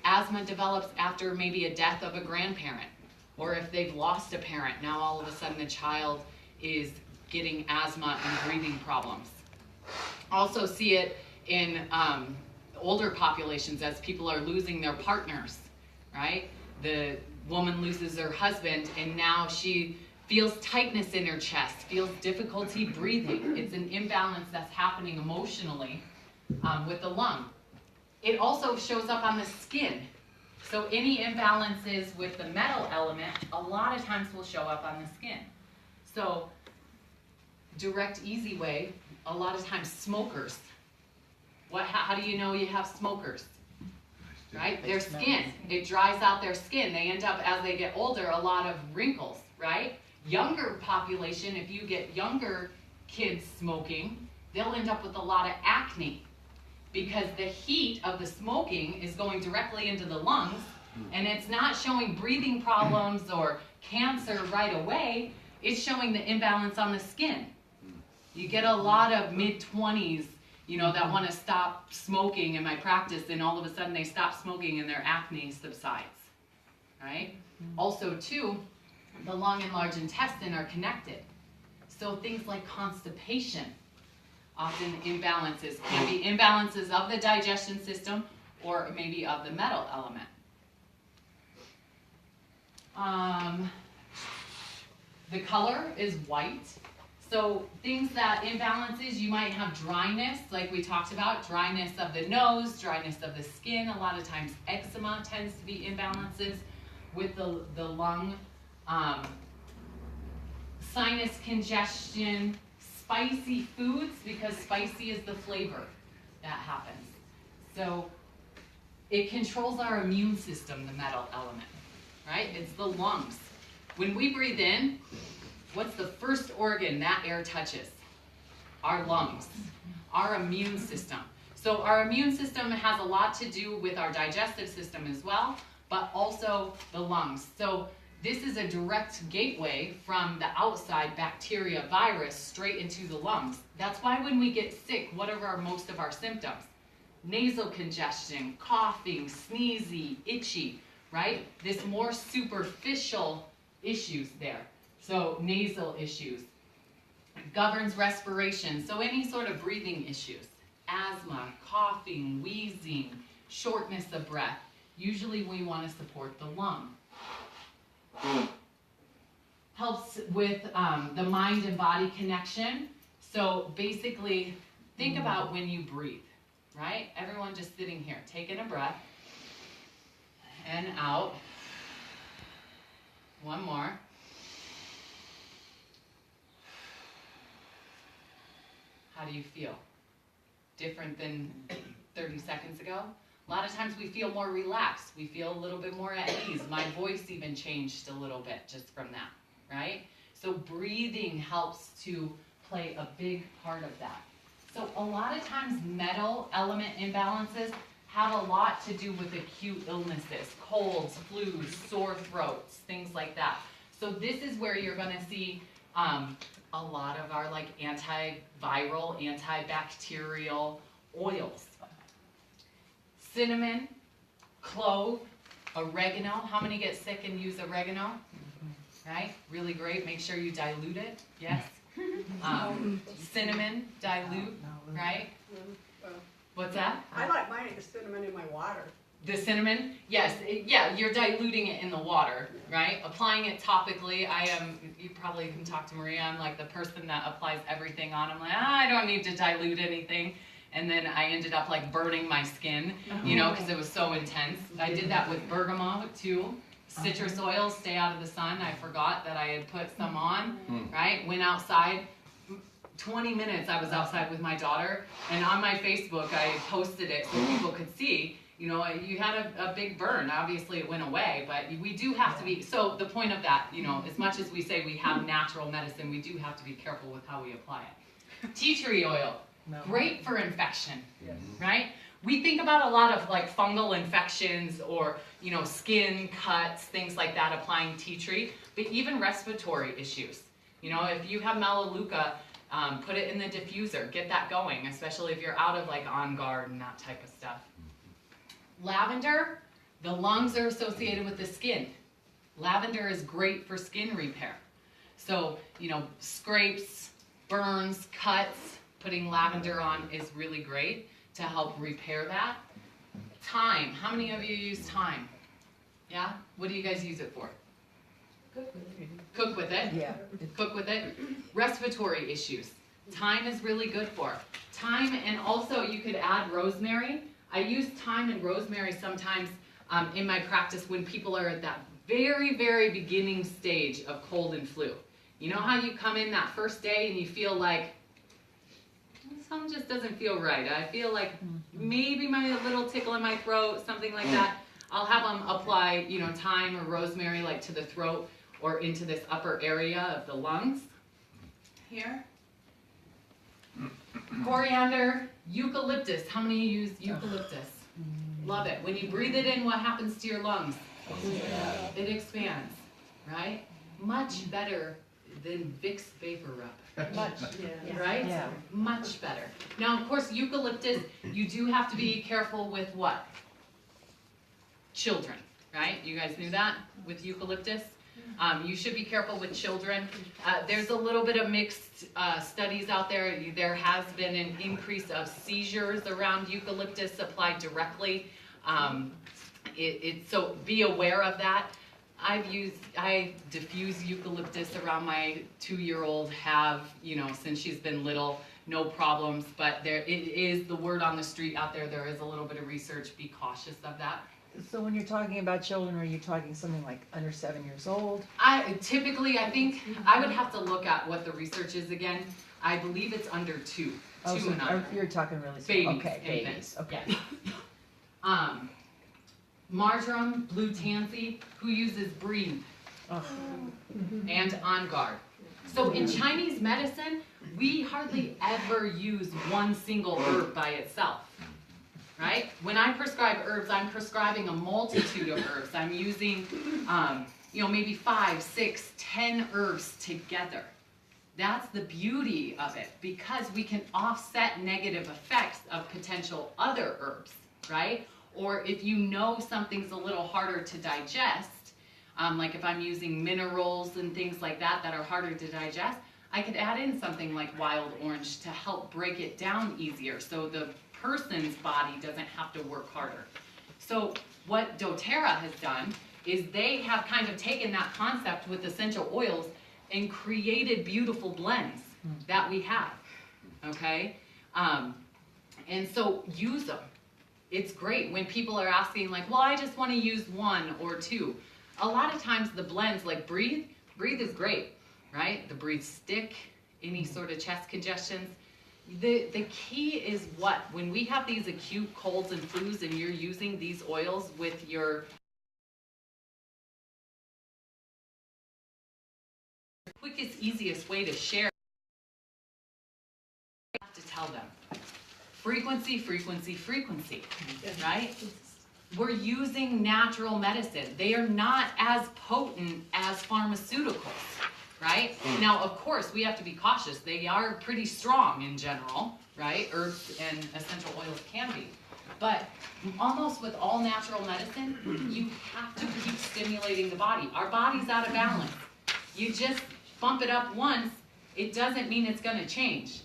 asthma develops after maybe a death of a grandparent, or if they've lost a parent, now all of a sudden the child is getting asthma and breathing problems. Also see it in older populations as people are losing their partners, right? The woman loses her husband and now she feels tightness in her chest, feels difficulty breathing. It's an imbalance that's happening emotionally with the lung. It also shows up on the skin. So any imbalances with the metal element, a lot of times will show up on the skin. So direct, easy way, a lot of times smokers. How do you know you have smokers? Right? Their skin, it dries out their skin. They end up, as they get older, a lot of wrinkles, right? Younger population, if you get younger kids smoking, they'll end up with a lot of acne because the heat of the smoking is going directly into the lungs and it's not showing breathing problems or cancer right away. It's showing the imbalance on the skin. You get a lot of mid-20s, you know, that want to stop smoking in my practice, and all of a sudden they stop smoking and their acne subsides, right? Also, too, the lung and large intestine are connected. So things like constipation, often imbalances, can be imbalances of the digestion system or maybe of the metal element. The color is white. So things that imbalances, you might have dryness, like we talked about, dryness of the nose, dryness of the skin. A lot of times eczema tends to be imbalances with the lung. Sinus congestion, spicy foods, because spicy is the flavor that happens. So it controls our immune system, the metal element, right? It's the lungs. When we breathe in, what's the first organ that air touches? Our lungs, our immune system. So our immune system has a lot to do with our digestive system as well, but also the lungs. So this is a direct gateway from the outside bacteria, virus, straight into the lungs. That's why when we get sick, what are most of our symptoms? Nasal congestion, coughing, sneezy, itchy, right? This more superficial issues there. So nasal issues. Governs respiration, so any sort of breathing issues. Asthma, coughing, wheezing, shortness of breath. Usually we want to support the lung. Helps with the mind and body connection. So basically, think about when you breathe, right? Everyone just sitting here, taking a breath, and out. One more. How do you feel? Different than 30 seconds ago? A lot of times we feel more relaxed. We feel a little bit more at ease. My voice even changed a little bit just from that, right? So breathing helps to play a big part of that. So a lot of times metal element imbalances have a lot to do with acute illnesses, colds, flus, sore throats, things like that. So this is where you're going to see a lot of our like antiviral, antibacterial oils. Cinnamon, clove, oregano. How many get sick and use oregano? Right? Really great. Make sure you dilute it. Yes. Cinnamon, dilute. Right? What's that? I like mine with the cinnamon in my water. The cinnamon? Yes. Yeah, you're diluting it in the water, right? Applying it topically. You probably can talk to Maria. I'm like the person that applies everything on. I'm like, I don't need to dilute anything. And then I ended up like burning my skin, you know, because it was so intense. I did that with bergamot too. Citrus oils, stay out of the sun. I forgot that I had put some on, right? Went outside. 20 minutes I was outside with my daughter, and on my Facebook I posted it so people could see, you know, you had a big burn. Obviously it went away, but we do have to be, so the point of that, you know, as much as we say we have natural medicine, we do have to be careful with how we apply it. Tea tree oil, great for infection, right? We think about a lot of like fungal infections or, you know, skin cuts, things like that, applying tea tree, but even respiratory issues. You know, if you have melaleuca, put it in the diffuser, get that going, especially if you're out of like On Guard and that type of stuff. Lavender, the lungs are associated with the skin. Lavender is great for skin repair. So, you know, scrapes, burns, cuts, putting lavender on is really great to help repair that. Thyme, how many of you use thyme? Yeah? What do you guys use it for? Cook with it. Yeah. Cook with it. Respiratory issues. Thyme is really good for. Thyme, and also you could add rosemary. I use thyme and rosemary sometimes in my practice when people are at that very, very beginning stage of cold and flu. You know how you come in that first day and you feel like, something just doesn't feel right. I feel like maybe a little tickle in my throat, something like that. I'll have them apply, you know, thyme or rosemary like to the throat or into this upper area of the lungs. Here. Coriander, eucalyptus. How many of you use eucalyptus? Love it. When you breathe it in, what happens to your lungs? It expands, right? Much better than Vicks Vapor Rub. Much. Right? Yeah. Much better. Now, of course, eucalyptus, you do have to be careful with what? Children, right? You guys knew that with eucalyptus? You should be careful with children. There's a little bit of mixed studies out there. There has been an increase of seizures around eucalyptus applied directly. So be aware of that. I diffuse eucalyptus around my 2-year-old, you know, since she's been little, no problems, but it is the word on the street out there. There is a little bit of research. Be cautious of that. So when you're talking about children, are you talking something like under 7 years old? Typically, I think I would have to look at what the research is again. I believe it's under 2. Oh, 2 so and under. you're talking really small. Babies, Okay, infants, babies. Okay. Yes. Marjoram, blue tansy, who uses breathe and On Guard. So in Chinese medicine, we hardly ever use one single herb by itself, right? When I prescribe herbs, I'm prescribing a multitude of herbs. I'm using, you know, maybe 5, 6, 10 herbs together. That's the beauty of it, because we can offset negative effects of potential other herbs, right? Or if you know something's a little harder to digest, like if I'm using minerals and things like that that are harder to digest, I could add in something like wild orange to help break it down easier so the person's body doesn't have to work harder. So what doTERRA has done is they have kind of taken that concept with essential oils and created beautiful blends that we have, okay? And so use them. It's great when people are asking like, well, I just want to use 1 or 2. A lot of times the blends, like breathe is great, right? The breathe stick, any sort of chest congestions. The key is what? When we have these acute colds and flus and you're using these oils with your quickest, easiest way to share, you have to tell them. Frequency, frequency, frequency, right? We're using natural medicine. They are not as potent as pharmaceuticals, right? Now, of course, we have to be cautious. They are pretty strong in general, right? Herbs and essential oils can be. But almost with all natural medicine, you have to keep stimulating the body. Our body's out of balance. You just bump it up once, it doesn't mean it's going to change,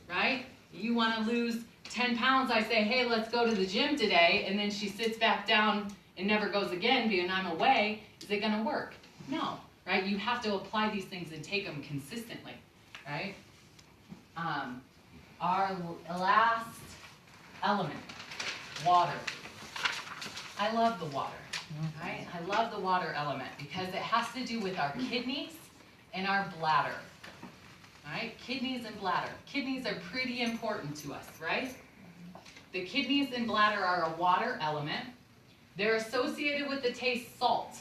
right? You want to lose 10 pounds, I say, hey, let's go to the gym today, and then she sits back down and never goes again because I'm away. Is it going to work? No, right? You have to apply these things and take them consistently, right? Our last element, water. I love the water, right? I love the water element because it has to do with our kidneys and our bladder, Alright, kidneys and bladder. Kidneys are pretty important to us, right? The kidneys and bladder are a water element. They're associated with the taste salt.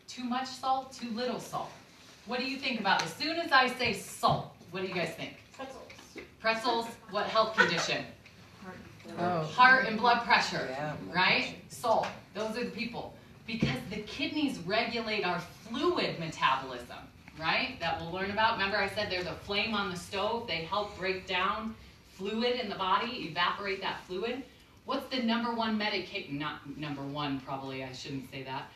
Too much salt, too little salt. What do you think about as soon as I say salt? What do you guys think? Pretzels. Pretzels, what health condition? Oh. Heart and blood pressure, Yeah. right? Salt, those are the people. Because the kidneys regulate our fluid metabolism, right? That we'll learn about. Remember I said there's a flame on the stove. They help break down fluid in the body, evaporate that fluid. What's the number one medication? Not number one, probably, I shouldn't say that.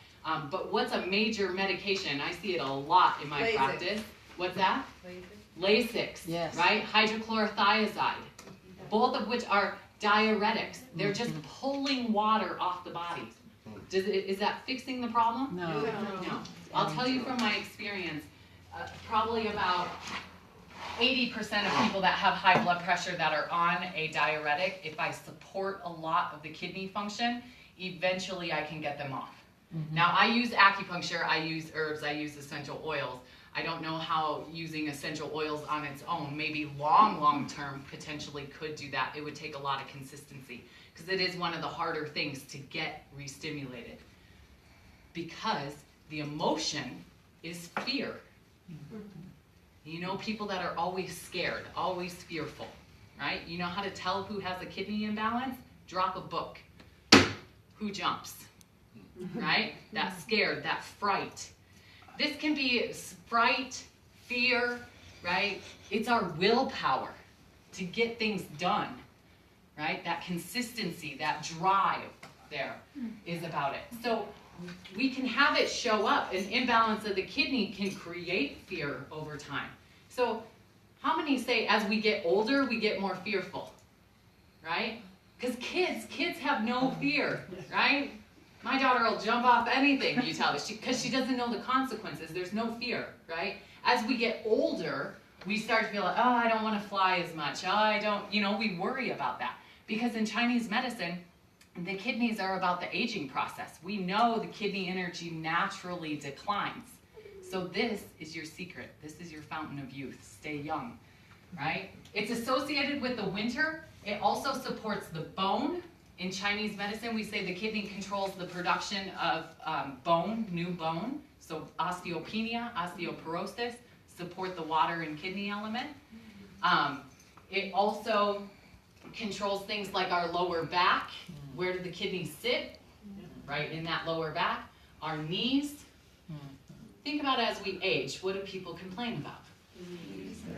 But what's a major medication? I see it a lot in my Lasix. practice. What's that? Lasix, Yes. right? Hydrochlorothiazide, both of which are diuretics. They're just pulling water off the body. Is that fixing the problem? No. No. I'll tell you from my experience, probably about 80% of people that have high blood pressure that are on a diuretic, if I support a lot of the kidney function, eventually I can get them off. Now I use acupuncture, I use herbs, I use essential oils. I don't know how using essential oils on its own, maybe long term, potentially could do that. It would take a lot of consistency because it is one of the harder things to get re-stimulated. Because the emotion is fear. You know people that are always scared, always fearful, right? You know how to tell who has a kidney imbalance? Drop a book. Who jumps? Right? That scared, that fright. This can be fright, fear, right? It's our willpower to get things done, right? That consistency, that drive there is about it. So we can have it show up. An imbalance of the kidney can create fear over time. So how many say as we get older, we get more fearful, right? Because kids have no fear, right? My daughter will jump off anything you tell her because she doesn't know the consequences. There's no fear, right? As we get older, we start to feel like, oh, I don't want to fly as much. Oh, I don't, we worry about that. Because in Chinese medicine, the kidneys are about the aging process. We know the kidney energy naturally declines. So this is your secret. This is your fountain of youth. Stay young, right? It's associated with the winter. It also supports the bone. In Chinese medicine, we say the kidney controls the production of bone, new bone. So osteopenia, osteoporosis, support the water and kidney element. It also controls things like our lower back. Where do the kidneys sit? Right in that lower back. Our knees. Think about as we age, what do people complain about?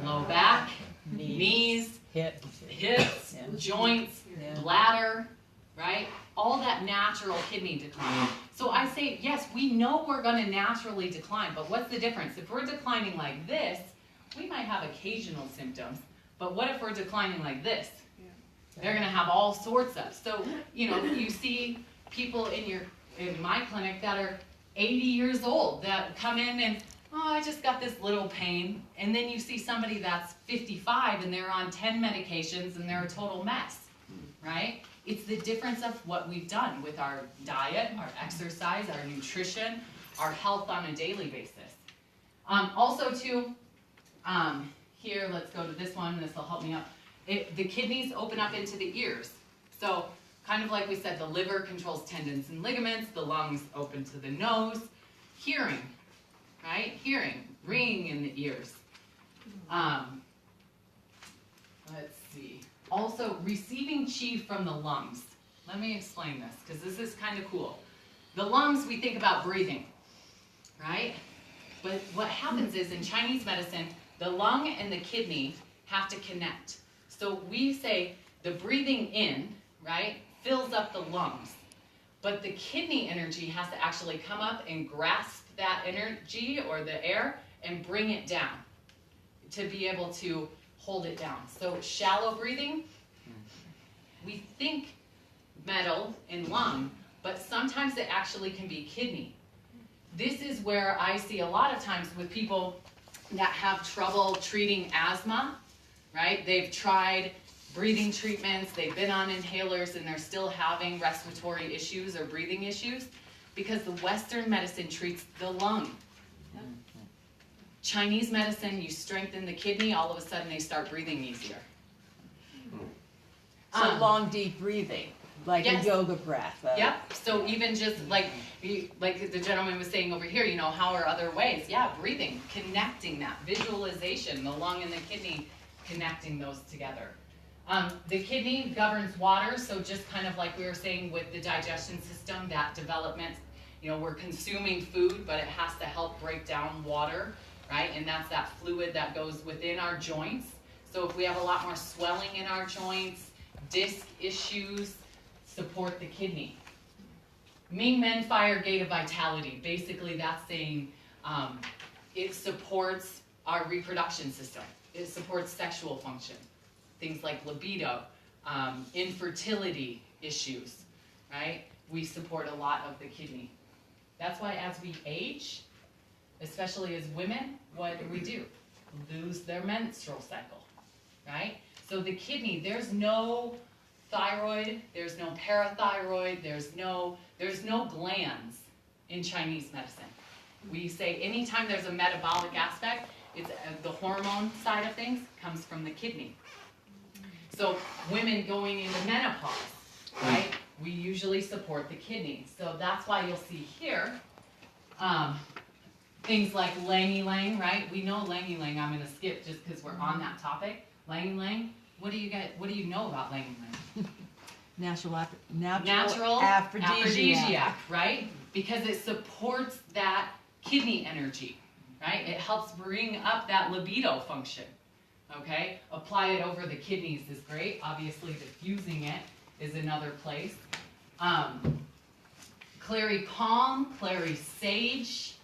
Low back, knees, Hips. hips, Yeah. joints, Yeah. bladder, right? All that natural kidney decline. So I say, yes, we know we're going to naturally decline, but what's the difference? If we're declining like this, we might have occasional symptoms, but what if we're declining like this? They're going to have all sorts of. So, you see people in my clinic that are 80 years old that come in and, oh, I just got this little pain. And then you see somebody that's 55 and they're on 10 medications and they're a total mess, right? It's the difference of what we've done with our diet, our exercise, our nutrition, our health on a daily basis. Also too, here, let's go to this one. This will help me out. The kidneys open up into the ears. So kind of like we said, the liver controls tendons and ligaments. The lungs open to the nose. Hearing, right? Hearing, ringing in the ears. Let's see. Also, receiving chi from the lungs. Let me explain this, because this is kind of cool. The lungs, we think about breathing, right? But what happens is, in Chinese medicine, the lung and the kidney have to connect. So we say the breathing in, right, fills up the lungs. But the kidney energy has to actually come up and grasp that energy or the air and bring it down to be able to hold it down. So shallow breathing, we think metal in lung, but sometimes it actually can be kidney. This is where I see a lot of times with people that have trouble treating asthma, right? They've tried breathing treatments, they've been on inhalers, and they're still having respiratory issues or breathing issues because the Western medicine treats the lung. Chinese medicine, you strengthen the kidney, all of a sudden they start breathing easier. So long, deep breathing, like yes. a yoga breath. Yep, so even just like the gentleman was saying over here, how are other ways? Yeah, breathing, connecting that, visualization, the lung and the kidney, connecting those together. The kidney governs water, so just kind of like we were saying with the digestion system, that development, we're consuming food, but it has to help break down water, right? And that's that fluid that goes within our joints. So if we have a lot more swelling in our joints, disc issues, support the kidney. Ming Men Fire Gate of Vitality, basically that's saying it supports our reproduction system. It supports sexual function. Things like libido, infertility issues, right? We support a lot of the kidney. That's why as we age, especially as women, what do? Lose their menstrual cycle, right? So the kidney, there's no thyroid, there's no parathyroid, there's no glands in Chinese medicine. We say anytime there's a metabolic aspect, it's the hormone side of things comes from the kidney. So women going into menopause, right? We usually support the kidney. So that's why you'll see here things like Lang-Lang, right? We know Lang-Lang. I'm going to skip just because we're on that topic. Lang-Lang. What do you know about Lang-Lang? Natural aphrodisiac, right? Because it supports that kidney energy, right? It helps bring up that libido function. Okay, apply it over the kidneys is great. Obviously, diffusing it is another place. Clary Calm, Clary Sage,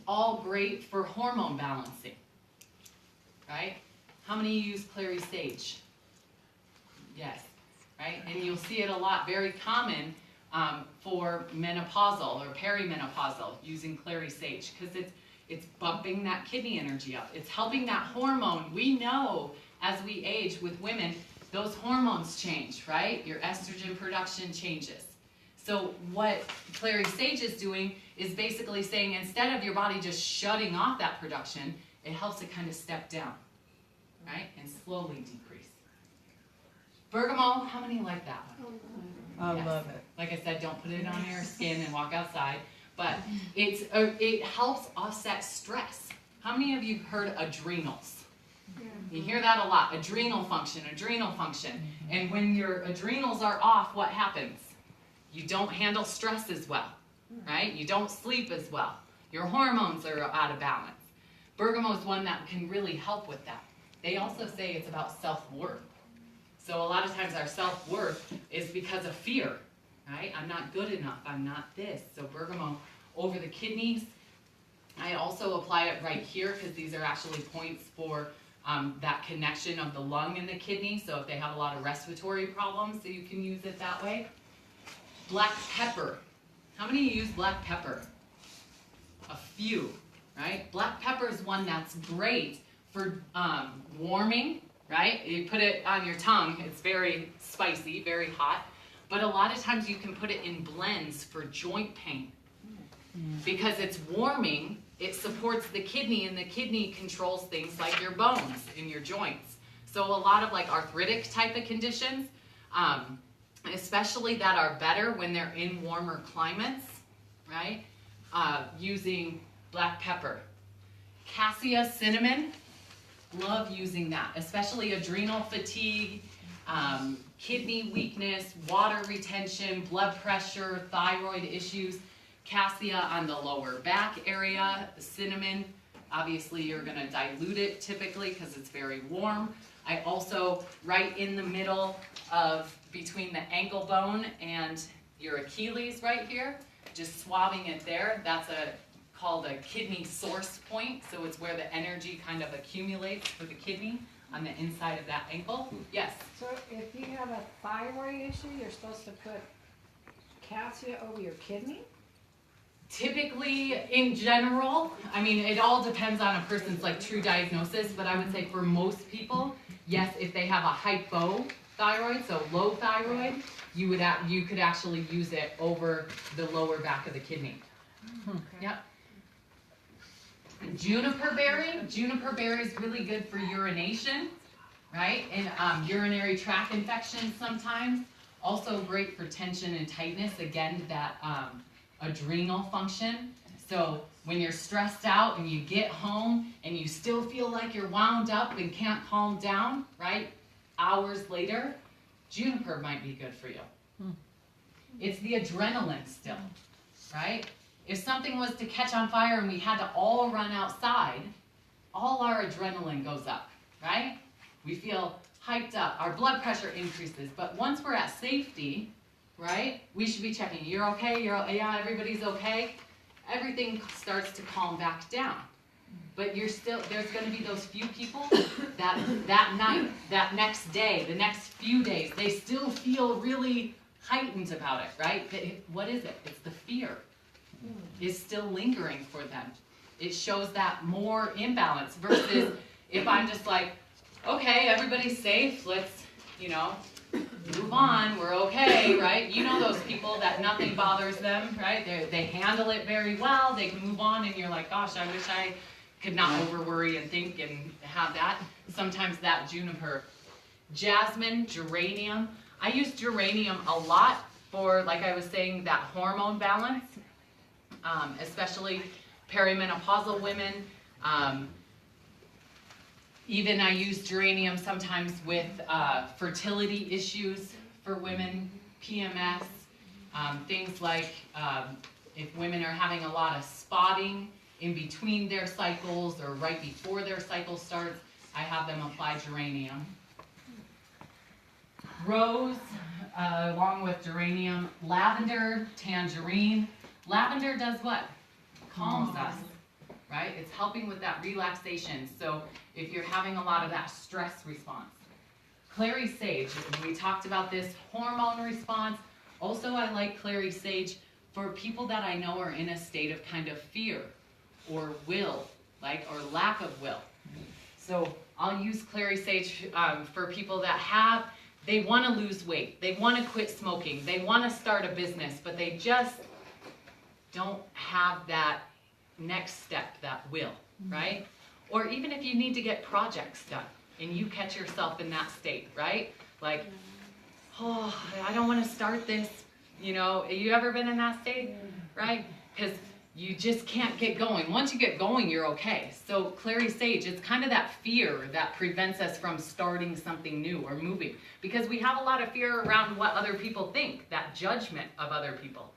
all great for hormone balancing. Right? How many use Clary Sage? Yes. Right? And you'll see it a lot, very common for menopausal or perimenopausal, using Clary Sage, because it's bumping that kidney energy up. It's helping that hormone. We know as we age with women, those hormones change, right? Your estrogen production changes. So what Clary Sage is doing is basically saying instead of your body just shutting off that production, it helps it kind of step down, right? And slowly decrease. Bergamot, how many like that one? I Yes. love it. Like I said, don't put it on your skin and walk outside. But it helps offset stress. How many of you heard adrenals? You hear that a lot. Adrenal function, adrenal function. And when your adrenals are off, what happens? You don't handle stress as well, right? You don't sleep as well. Your hormones are out of balance. Bergamot is one that can really help with that. They also say it's about self-worth. So a lot of times our self-worth is because of fear, right? I'm not good enough. I'm not this. So bergamot over the kidneys. I also apply it right here because these are actually points for that connection of the lung and the kidney. So if they have a lot of respiratory problems, so you can use it that way. Black pepper. How many use black pepper? A few, right? Black pepper is one that's great for warming, right? You put it on your tongue. It's very spicy, very hot. But a lot of times you can put it in blends for joint pain. Because it's warming, it supports the kidney, and the kidney controls things like your bones in your joints. So a lot of like arthritic type of conditions, especially that are better when they're in warmer climates, right? Using black pepper. Cassia cinnamon, love using that, especially adrenal fatigue, kidney weakness, water retention, blood pressure, thyroid issues. Cassia on the lower back area, cinnamon, obviously you're going to dilute it typically because it's very warm. I also, right in the middle of between the ankle bone and your Achilles right here, just swabbing it there, that's called a kidney source point, so it's where the energy kind of accumulates for the kidney on the inside of that ankle. Yes? So if you have a thyroid issue, you're supposed to put cassia over your kidney? Typically, in general, I mean, it all depends on a person's like true diagnosis, but I would say for most people, yes, if they have a hypothyroid, so low thyroid, you could actually use it over the lower back of the kidney. Okay. Yep. Juniper berry is really good for urination, right? And urinary tract infections sometimes. Also great for tension and tightness, again, that adrenal function. So when you're stressed out and you get home and you still feel like you're wound up and can't calm down, right? Hours later, juniper might be good for you. It's the adrenaline still, right? If something was to catch on fire and we had to all run outside, all our adrenaline goes up, right? We feel hyped up, our blood pressure increases, but once we're at safety, right, we should be checking, you're okay, yeah, everybody's okay, everything starts to calm back down. But there's gonna be those few people that night, that next day, the next few days, they still feel really heightened about it, right? What is it? It's the fear. It's still lingering for them. It shows that more imbalance versus if I'm just like, okay, everybody's safe, let's, move on, we're okay, right? You know those people that nothing bothers them, right? They handle it very well, they can move on, and you're like, gosh, I wish I could not over worry and think and have that. Sometimes that juniper. Jasmine, geranium. I use geranium a lot for, like I was saying, that hormone balance, especially perimenopausal women. Even I use geranium sometimes with fertility issues for women, PMS, things like if women are having a lot of spotting in between their cycles or right before their cycle starts, I have them apply geranium. Rose, along with geranium. Lavender, tangerine. Lavender does what? Calms us, right? It's helping with that relaxation. So if you're having a lot of that stress response. Clary sage, we talked about this hormone response. Also, I like clary sage for people that I know are in a state of kind of fear or will, or lack of will. So I'll use clary sage for people that they want to lose weight, they want to quit smoking, they want to start a business, but they just don't have that next step, that will, right? Or even if you need to get projects done and you catch yourself in that state, right? Like, oh, I don't want to start this. You ever been in that state, right? Because you just can't get going. Once you get going, you're okay. So clary sage, it's kind of that fear that prevents us from starting something new or moving. Because we have a lot of fear around what other people think, that judgment of other people,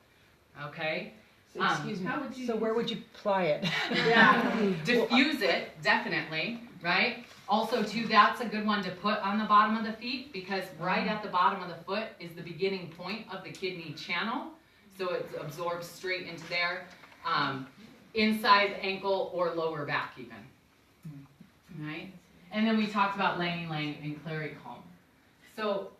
okay? So, excuse me, so where would you apply it? Diffuse it, definitely, right? Also, too, that's a good one to put on the bottom of the feet because right at the bottom of the foot is the beginning point of the kidney channel. So it absorbs straight into there. Inside ankle or lower back even, right? And then we talked about Lang Lang and Clary Calm. So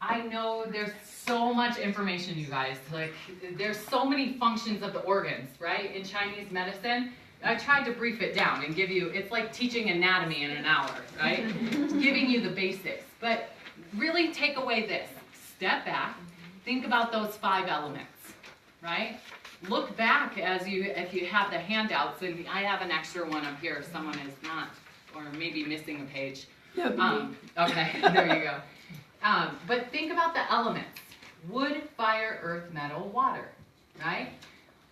I know there's so much information, you guys. Like, there's so many functions of the organs, right? In Chinese medicine, I tried to brief it down and give you, it's like teaching anatomy in an hour, right? Giving you the basics. But really take away this. Step back, think about those 5 elements, right? Look back if you have the handouts, and I have an extra one up here if someone is not, or maybe missing a page. Okay, there you go. But think about the elements. Wood, fire, earth, metal, water, right?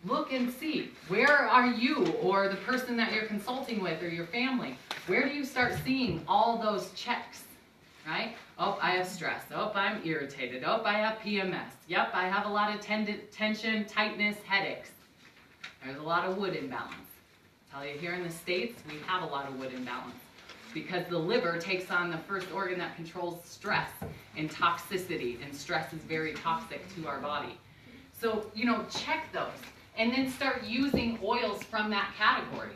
Look and see, where are you or the person that you're consulting with or your family? Where do you start seeing all those checks, right? Oh, I have stress. Oh, I'm irritated. Oh, I have PMS. Yep, I have a lot of tension, tightness, headaches. There's a lot of wood imbalance. I tell you, here in the States, we have a lot of wood imbalance because the liver takes on the first organ that controls stress and toxicity, and stress is very toxic to our body. So, check those and then start using oils from that category.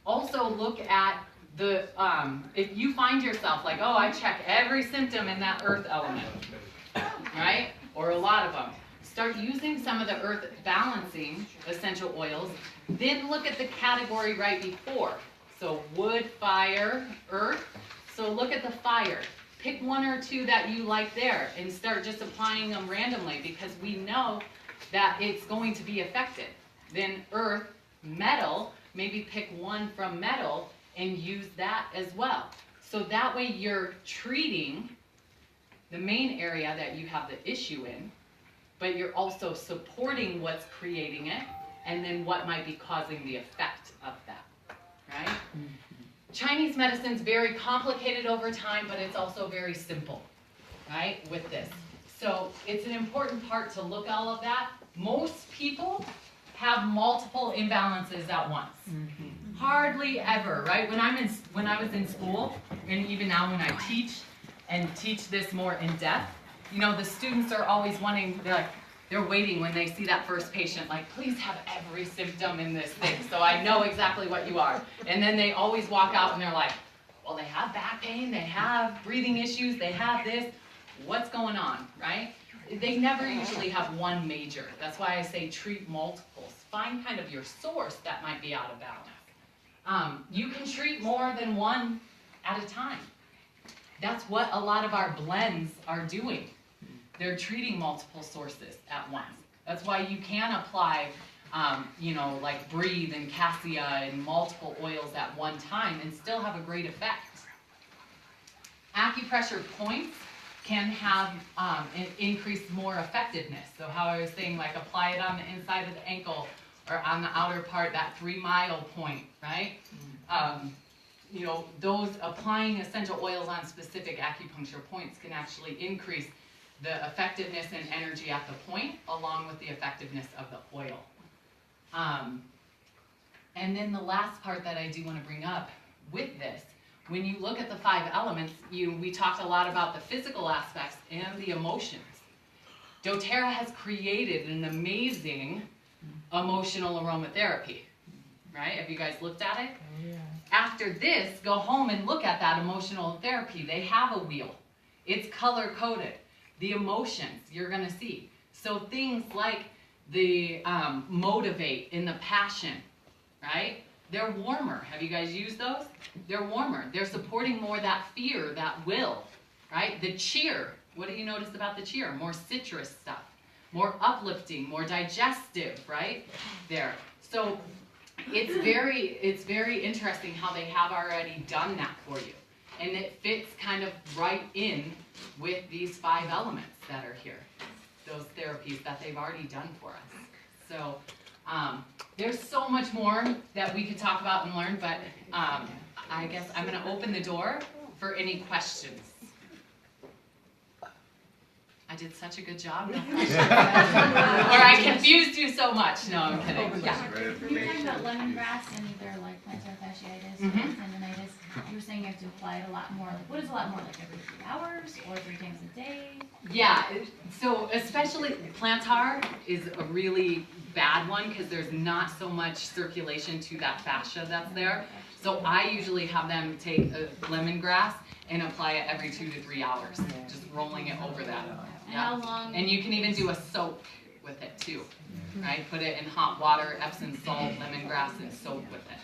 Also look at if you find yourself like, oh, I check every symptom in that earth element, right? Or a lot of them. Start using some of the earth balancing essential oils. Then look at the category right before. So wood, fire, earth. So look at the fire. Pick 1 or 2 that you like there and start just applying them randomly because we know that it's going to be affected. Then earth, metal. maybe pick one from metal and use that as well. So that way you're treating the main area that you have the issue in, but you're also supporting what's creating it, and then what might be causing the effect of that, right? Chinese medicine's very complicated over time, but it's also very simple, right, with this. So it's an important part to look at all of that. Most people have multiple imbalances at once. Hardly ever, right? When I was in school, and even now when I teach this more in depth, you know, the students are always wanting, they're waiting when they see that first patient, like, please have every symptom in this thing, so I know exactly what you are. And then they always walk out and they're like, well, they have back pain, they have breathing issues, they have this, what's going on, right? They never usually have one major. That's why I say treat multiples. Find kind of your source that might be out of balance. You can treat more than one at a time. That's what a lot of our blends are doing. They're treating multiple sources at once. That's why you can apply, you know, like Breathe and Cassia and multiple oils at one time and still have a great effect. Acupressure points can have increase more effectiveness. So how I was saying, like apply it on the inside of the ankle or on the outer part, that 3 mile point, right? You know, those applying essential oils on specific acupuncture points can actually increase the effectiveness and energy at the point, along with the effectiveness of the oil. And then the last part that I do want to bring up with this, when you look at the 5 elements, we talked a lot about the physical aspects and the emotions. doTERRA has created an amazing emotional aromatherapy, right? Have you guys looked at it? Oh, yeah. After this, go home and look at that emotional therapy. They have a wheel. It's color-coded. The emotions you're going to see. So things like the motivate and the passion, right? They're warmer. Have you guys used those? They're warmer. They're supporting more that fear, that will, right? The cheer. What do you notice about the cheer? More citrus stuff, more uplifting, more digestive, right? There. So it's very interesting how they have already done that for you. And it fits kind of right in with these 5 elements that are here. Those therapies that they've already done for us. So there's so much more that we could talk about and learn, but I guess I'm going to open the door for any questions. I did such a good job. No questions. Or I confused you so much. No, I'm kidding. Yeah. When you're talking about lemongrass and either like plantar fasciitis or tendonitis, you were saying you have to apply it a lot more. Like, what is a lot more? Like every 3 hours or 3 times a day? Yeah, so especially plantar is a really bad one because there's not so much circulation to that fascia that's there. So I usually have them take a lemongrass and apply it every 2 to 3 hours, just rolling it over that. And how long? And you can even do a soak with it too, right? Put it in hot water, Epsom salt, lemongrass, and soak with it.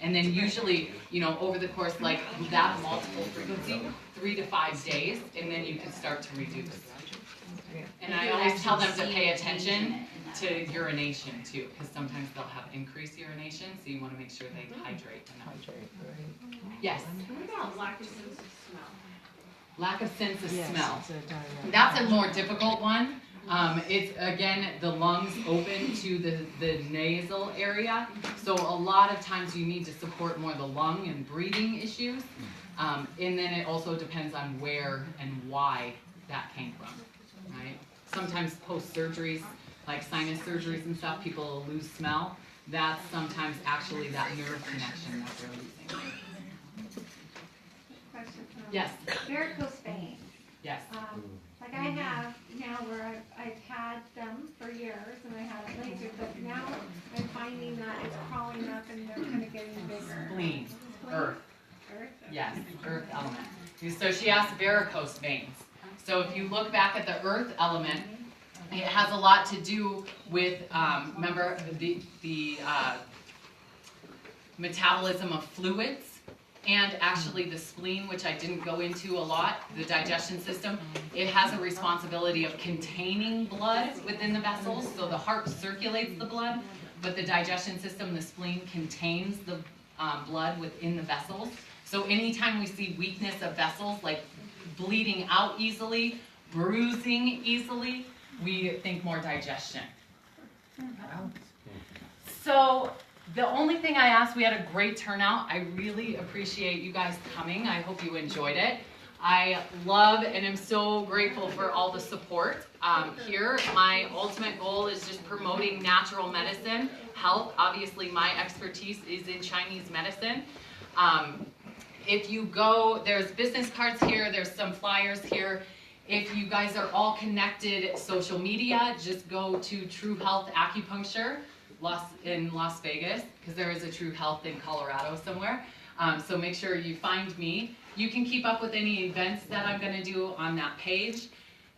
And then usually, you know, over the course like that multiple frequency, 3 to 5 days, and then you can start to reduce. And I always tell them to pay attention to urination too, because sometimes they'll have increased urination, so you want to make sure they hydrate enough. Yes? What about lack of sense of smell? Lack of sense of smell. it's a diarrhea. That's a more difficult one. It's, again, the lungs open to the nasal area. So a lot of times you need to support more the lung and breathing issues. And then it also depends on where and why that came from, right? Sometimes post-surgeries, like sinus surgeries and stuff, people lose smell. That's sometimes actually that nerve connection that they're losing. Question from Yes, varicose veins. yes. Like I have now where I've had them for years and I had it lasered, but now I'm finding that it's crawling up and they're kind of getting bigger. Spleen, earth. Earth? Yes, earth element. So she asked varicose veins. So if you look back at the earth element, it has a lot to do with, remember, the metabolism of fluids and actually the spleen, which I didn't go into a lot, the digestion system. It has a responsibility of containing blood within the vessels, so the heart circulates the blood, but the digestion system, the spleen contains the blood within the vessels. So anytime we see weakness of vessels, like bleeding out easily, bruising easily, we think more digestion. So the only thing I asked, we had a great turnout. I really appreciate you guys coming. I hope you enjoyed it. I love and am so grateful for all the support here. My ultimate goal is just promoting natural medicine, health. Obviously, my expertise is in Chinese medicine. If you go, there's business cards here, there's some flyers here. If you guys are all connected social media, just go to True Health Acupuncture in Las Vegas, because there is a True Health in Colorado somewhere. So make sure you find me. You can keep up with any events that I'm going to do on that page.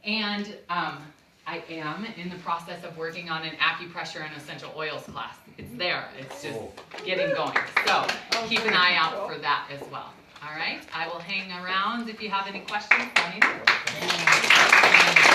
And I am in the process of working on an acupressure and essential oils class. It's there. It's just getting going. So keep an eye out for that as well. All right. I will hang around if you have any questions. Let me know.